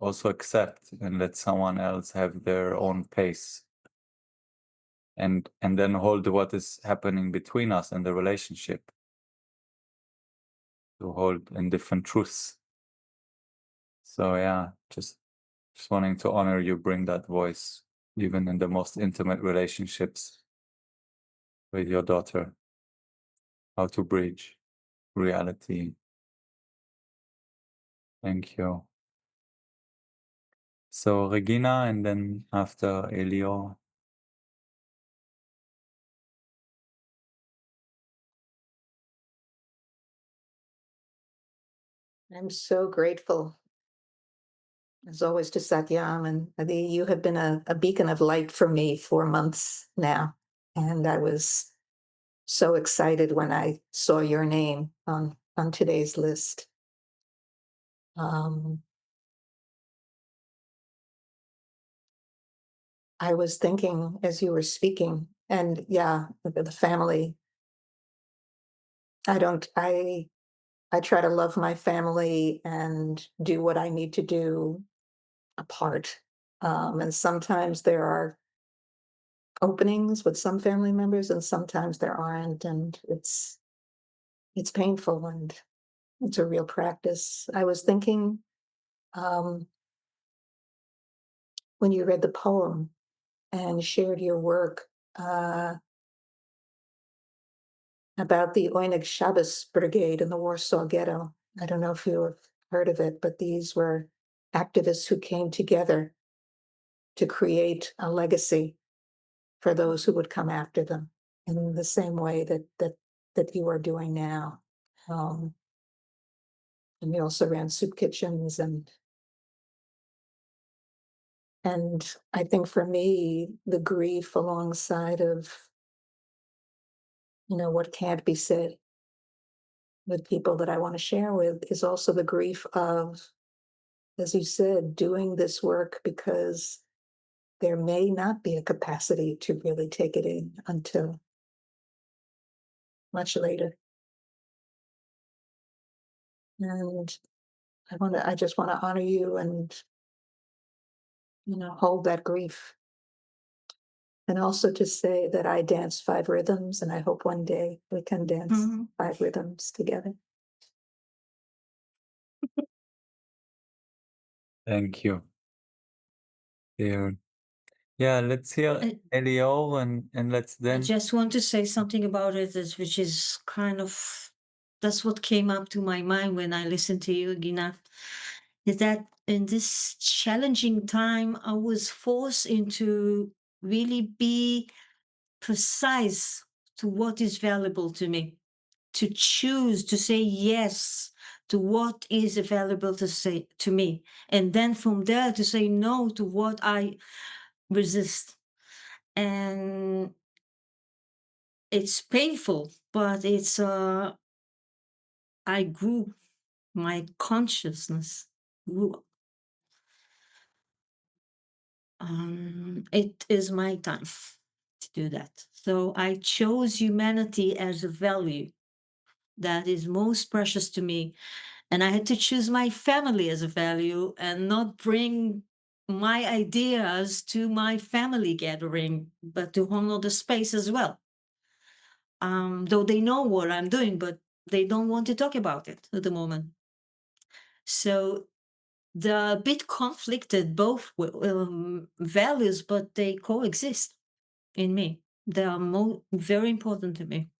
A: also accept and let someone else have their own pace, and then hold what is happening between us and the relationship, to hold in different truths. So yeah, just wanting to honor you, bring that voice even in the most intimate relationships with your daughter, how to bridge reality. Thank you. So Regina, and then after Elio.
E: I'm so grateful, as always, to Satyam and Adi. You have been a beacon of light for me for months now. And I was so excited when I saw your name on today's list. Um, I was thinking as you were speaking, and yeah, the family. I don't, I try to love my family and do what I need to do apart. And sometimes there are openings with some family members and sometimes there aren't, and it's painful and it's a real practice. I was thinking, um, when you read the poem and shared your work, uh, about the Oyneg Shabbos Brigade in the Warsaw Ghetto. I don't know if you have heard of it, but these were activists who came together to create a legacy for those who would come after them in the same way that you are doing now. Um, and we also ran soup kitchens, and I think for me, the grief alongside of, what can't be said with people that I want to share with is also the grief of, as you said, doing this work because there may not be a capacity to really take it in until much later. And I just want to honor you and, hold that grief. And also to say that I dance 5 rhythms, and I hope one day we can dance
C: Mhm.
E: 5 rhythms together.
A: Thank you. Here. Yeah, let's hear
C: I,
A: Elio, and let's
C: I
A: then.
C: just want to say something about it, which is kind of that's what came up to my mind when I listened to you, Gina. Is that in this challenging time, I was forced into really be precise to what is valuable to me, to choose to say yes to what is available to say to me, and then from there to say no to what I resist. And it's painful, but I grew, my consciousness grew. It is my time to do that. So I chose humanity as a value that is most precious to me. And I had to choose my family as a value and not bring my ideas to my family gathering, but to honor the space as well. Though they know what I'm doing, but they don't want to talk about it at the moment. So they're a bit conflicted, both values, but they coexist in me. They are very important to me.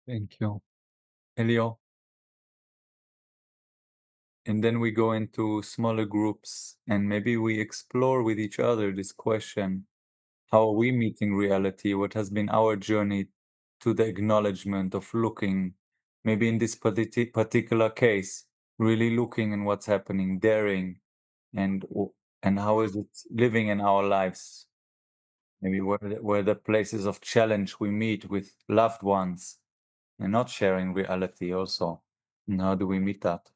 A: Thank you. Elio. And then we go into smaller groups and maybe we explore with each other this question. How are we meeting reality? What has been our journey to the acknowledgement of looking, maybe in this particular case, really looking in what's happening, daring, and and how is it living in our lives? Maybe where the places of challenge we meet with loved ones and not sharing reality also. And how do we meet that?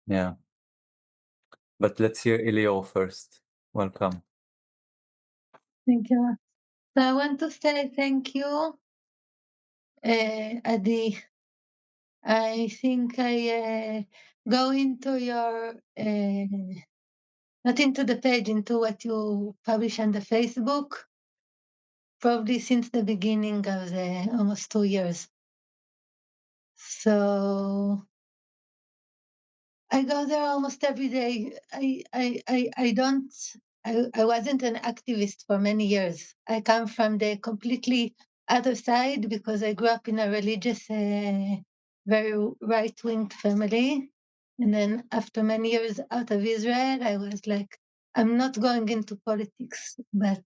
A: Yeah. But let's hear Elio first. Welcome.
F: Thank you. So I want to say thank you, Adi. I think I go into your, not into the page, into what you publish on the Facebook, probably since the beginning of the almost 2 years. So I go there almost every day. I don't, I wasn't an activist for many years. I come from the completely other side because I grew up in a religious, very right-wing family. And then after many years out of Israel, I was like, I'm not going into politics, but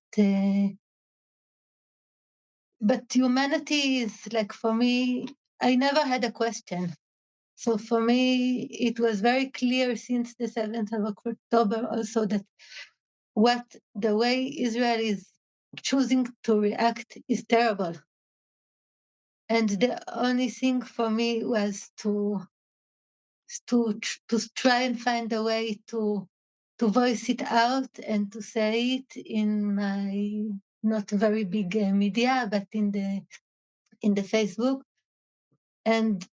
F: humanity is like, for me, I never had a question. So for me, it was very clear since the 7th of October also that what the way Israel is choosing to react is terrible. And the only thing for me was to try and find a way to voice it out and to say it in my not very big media, but in the Facebook. And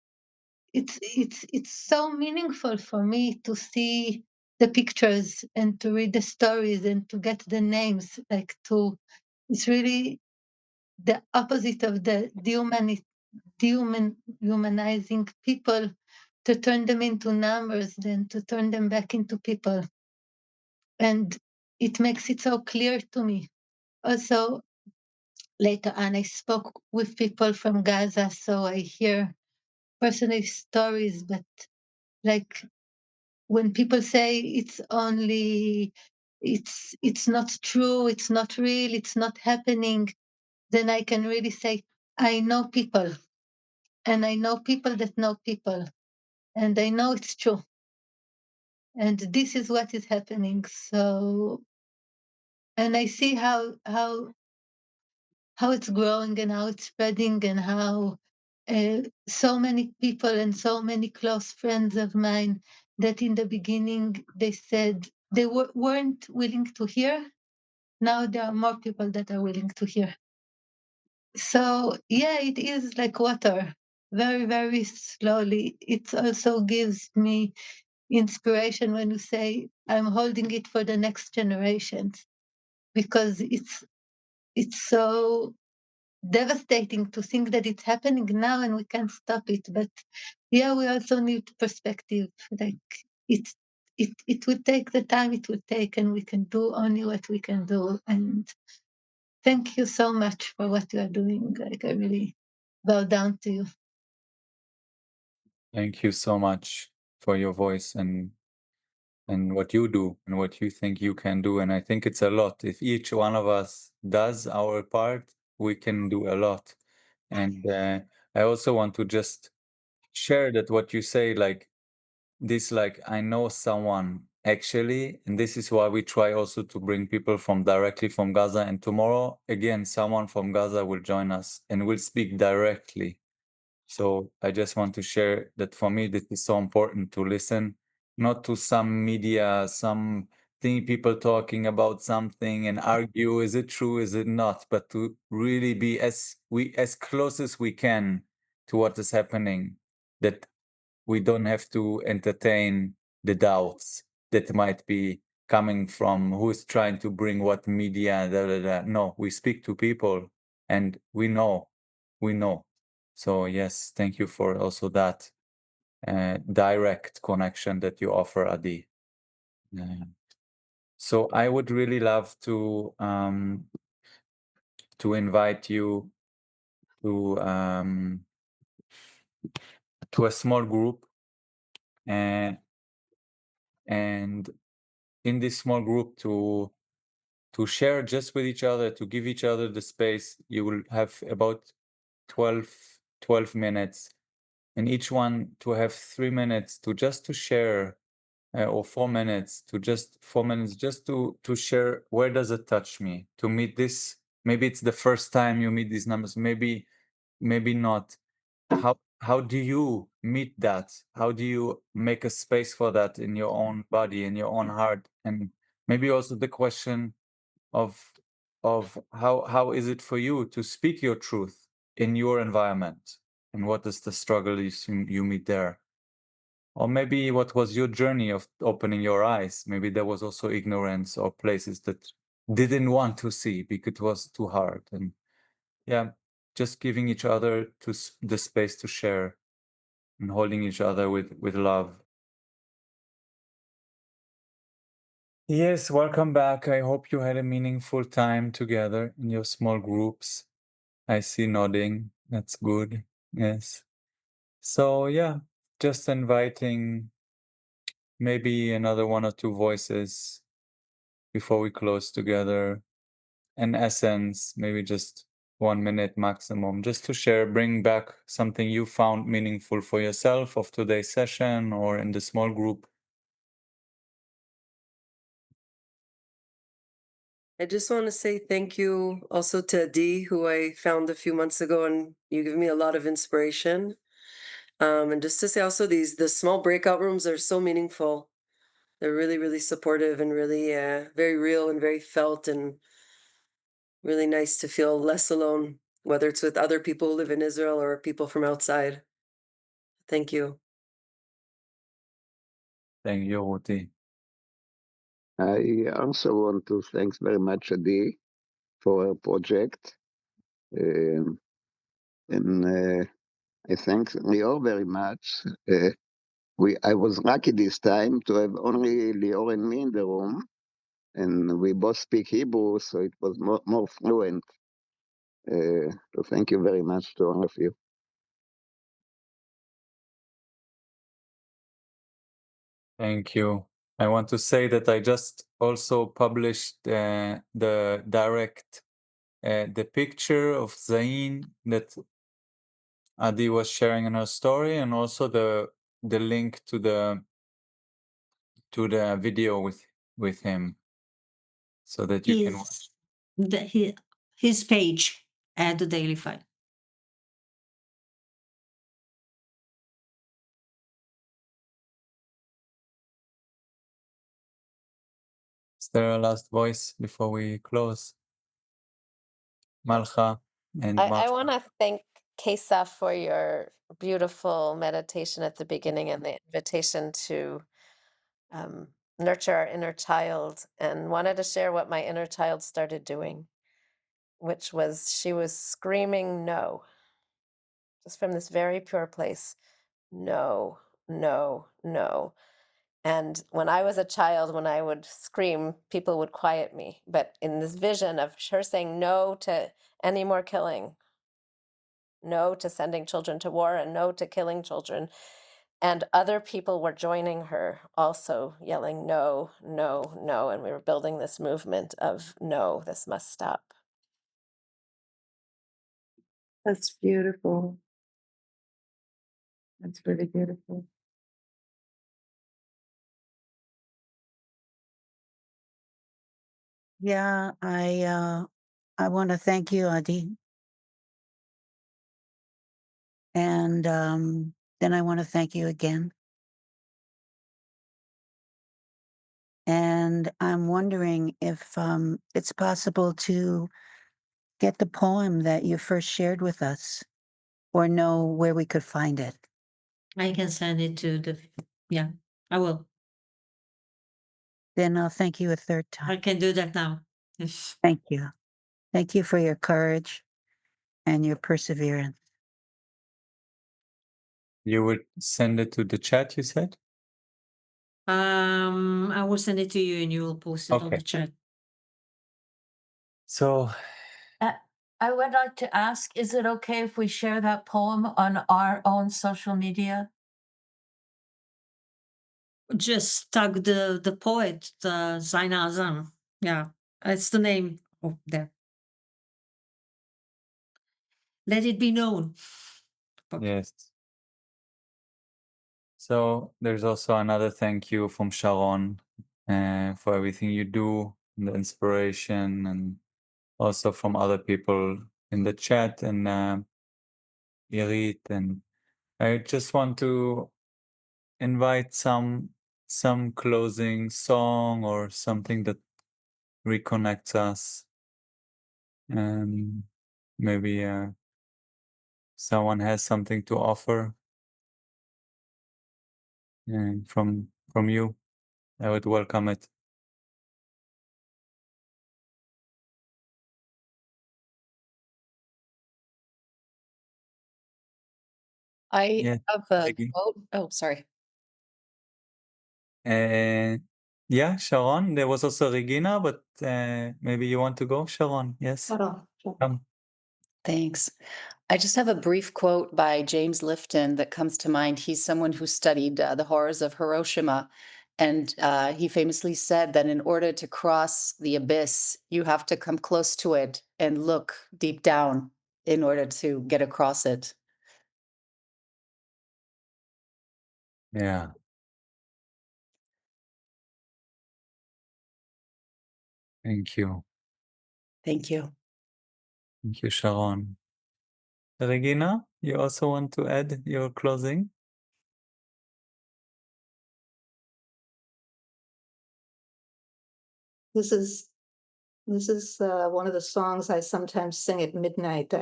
F: it's so meaningful for me to see the pictures and to read the stories and to get the names, it's really the opposite of the dehumanizing people, to turn them into numbers, then to turn them back into people. And it makes it so clear to me. Also, later on, I spoke with people from Gaza, so I hear personal stories, but like when people say it's not true, it's not real, it's not happening, then I can really say, I know people, and I know people that know people, and I know it's true. And this is what is happening. So, and I see how it's growing and how it's spreading and how so many people and so many close friends of mine that in the beginning they said they weren't willing to hear. Now there are more people that are willing to hear. So yeah, it is like water, very, very slowly. It also gives me inspiration when you say I'm holding it for the next generations, because it's so devastating to think that it's happening now and we can't stop it. But yeah, we also need perspective. Like it will take the time it will take, and we can do only what we can do. And thank you so much for what you are doing. Like, I really bow down to you.
A: Thank you so much for your voice and what you do and what you think you can do. And I think it's a lot. If each one of us does our part, we can do a lot. And I also want to just share that what you say, like this, like I know someone actually, and this is why we try also to bring people from directly from Gaza. And tomorrow, again, someone from Gaza will join us and will speak directly. So I just want to share that for me, this is so important to listen, not to some media, some people talking about something and argue, is it true, is it not? But to really be as close as we can to what is happening, that we don't have to entertain the doubts that might be coming from who's trying to bring what media, da, da, da. No, we speak to people and we know. So yes, thank you for also that direct connection that you offer, Adi. So I would really love to invite you to a small group, and in this small group to share just with each other, to give each other the space. You will have about 12 minutes, and each one to have 3 minutes to just to share, or 4 minutes to just 4 minutes just to share, where does it touch me to meet this. Maybe it's the first time you meet these numbers, maybe not. How do you meet that? How do you make a space for that in your own body, in your own heart? And maybe also the question of how is it for you to speak your truth in your environment, and what is the struggle you meet there? Or maybe what was your journey of opening your eyes? Maybe there was also ignorance or places that didn't want to see because it was too hard. And yeah, just giving each other the space to share and holding each other with love. Yes, welcome back. I hope you had a meaningful time together in your small groups. I see nodding. That's good. Yes. So yeah, just inviting maybe another one or two voices before we close together. An essence, maybe just 1 minute maximum, just to share, bring back something you found meaningful for yourself of today's session or in the small group.
G: I just want to say thank you also to Adi, who I found a few months ago, and you give me a lot of inspiration. And just to say also, the small breakout rooms are so meaningful. They're really, really supportive and really very real and very felt, and really nice to feel less alone, whether it's with other people who live in Israel or people from outside. Thank you.
A: Thank you, Ruti.
H: I also want to thank very much Adi for her project. Um, and I thank Lior very much. I was lucky this time to have only Lior and me in the room, and we both speak Hebrew, so it was more fluent. So thank you very much to all of you.
A: Thank you. I want to say that I just also published the direct the picture of Zain that Adi was sharing in her story, and also the link to the video with him, so that you can watch.
C: His page at the Daily Fight.
A: Is there a last voice before we close? Malcha and
I: I
A: Malcha.
I: want to thank Kesa for your beautiful meditation at the beginning and the invitation to nurture our inner child, and wanted to share what my inner child started doing, which was she was screaming no, just from this very pure place. No, no, no. And when I was a child, when I would scream, people would quiet me. But in this vision of her saying no to any more killing, no to sending children to war, and no to killing children, and other people were joining her, also yelling no, no, no. And we were building this movement of no, this must stop.
B: That's beautiful. That's really beautiful.
J: Yeah, I want to thank you, Adi. And then I want to thank you again. And I'm wondering if it's possible to get the poem that you first shared with us or know where we could find it.
C: I can send it to yeah, I will.
J: Then I'll thank you a third
C: I
J: time.
C: can do that now. Yes.
J: Thank you. Thank you for your courage and your perseverance.
A: You would send it to the chat, you said?
C: I will send it to you and you will post it on
A: Okay.
C: the chat.
A: So,
B: I would like to ask, is it okay if we share that poem on our own social media?
C: Just tag the poet, Zaina Azam. Yeah, it's the name of there. Let it be known.
A: yes. So there's also another thank you from Sharon for everything you do, and the inspiration, and also from other people in the chat and Irit. And I just want to invite some closing song or something that reconnects us. Maybe someone has something to offer from you. I would welcome it.
K: I
A: Yeah.
K: have a
A: Peggy.
K: quote. Oh, sorry.
A: Yeah, Sharon. There was also Regina, but maybe you want to go, Sharon. Yes. Come.
K: Thanks. I just have a brief quote by James Lifton that comes to mind. He's someone who studied the horrors of Hiroshima. And he famously said that in order to cross the abyss, you have to come close to it and look deep down in order to get across it.
A: Yeah. Thank you.
K: Thank you.
A: Thank you, Sharon. Regina, you also want to add your closing?
E: This is one of the songs I sometimes sing at midnight.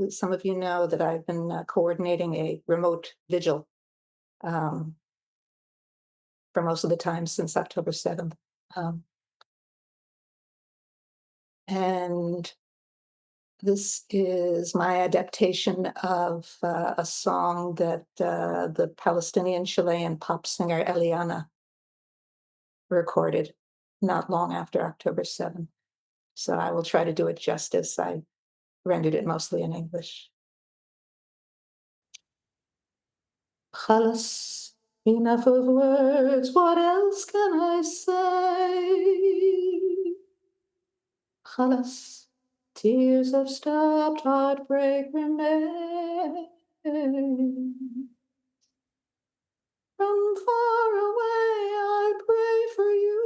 E: Some of you know that I've been coordinating a remote vigil for most of the time since October 7th. And this is my adaptation of a song that the Palestinian Chilean pop singer Eliana recorded not long after October 7th. So I will try to do it justice. I rendered it mostly in English. Khalas, enough of words, what else can I say? Khalas, tears have stopped, heartbreak remains. From far away, I pray for you,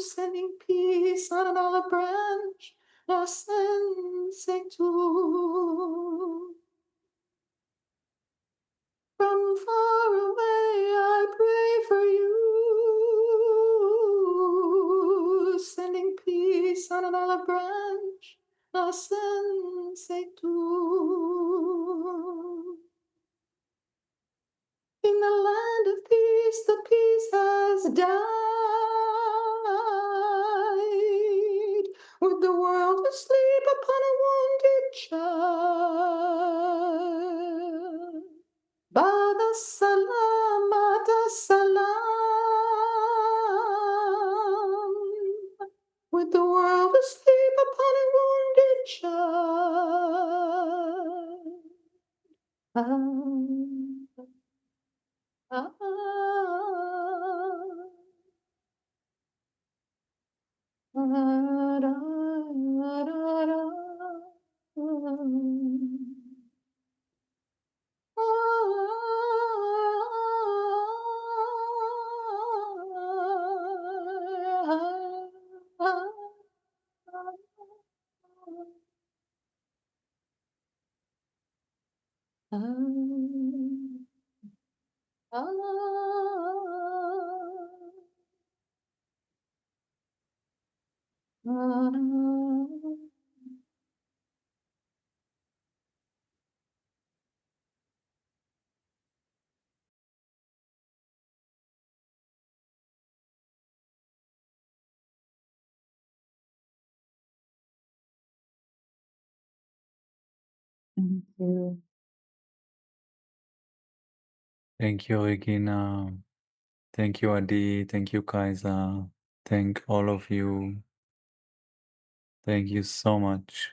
E: sending peace on an olive branch, la sense tu. From far away, I pray for you, sending peace on an olive branch, la sense tu. In the land of peace, the peace has died. Would the world asleep upon a wounded child? Bada salam, bada salam. Would the world asleep upon a wounded child? Ah,
B: Thank you.
A: Thank you, Regina. Thank you, Adi. Thank you, Kaiser. Thank all of you. Thank you so much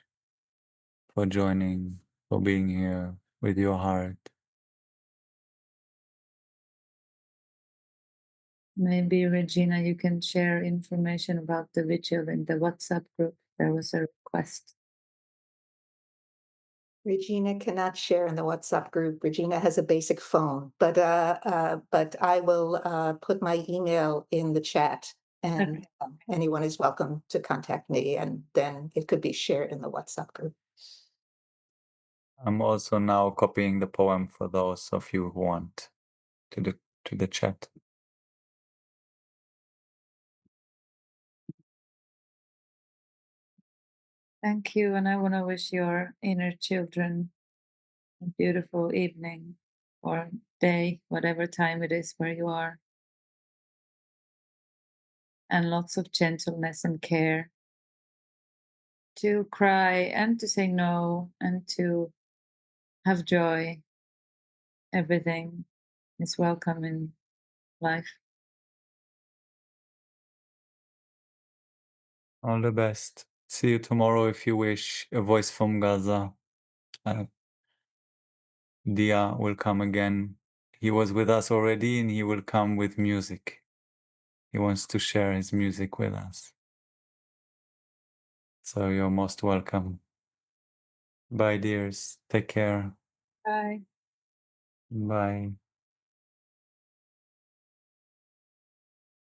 A: for joining, for being here with your heart.
B: Maybe, Regina, you can share information about the vigil in the WhatsApp group. There was a request.
E: Regina cannot share in the WhatsApp group. Regina has a basic phone, but I will put my email in the chat, and anyone is welcome to contact me, and then it could be shared in the WhatsApp group.
A: I'm also now copying the poem for those of you who want to the chat.
B: Thank you, and I want to wish your inner children a beautiful evening or day, whatever time it is where you are, and lots of gentleness and care to cry and to say no and to have joy. Everything is welcome in life.
A: All the best. See you tomorrow if you wish. A voice from Gaza. Dia will come again. He was with us already and he will come with music. He wants to share his music with us. So you're most welcome. Bye, dears. Take care.
B: Bye.
A: Bye.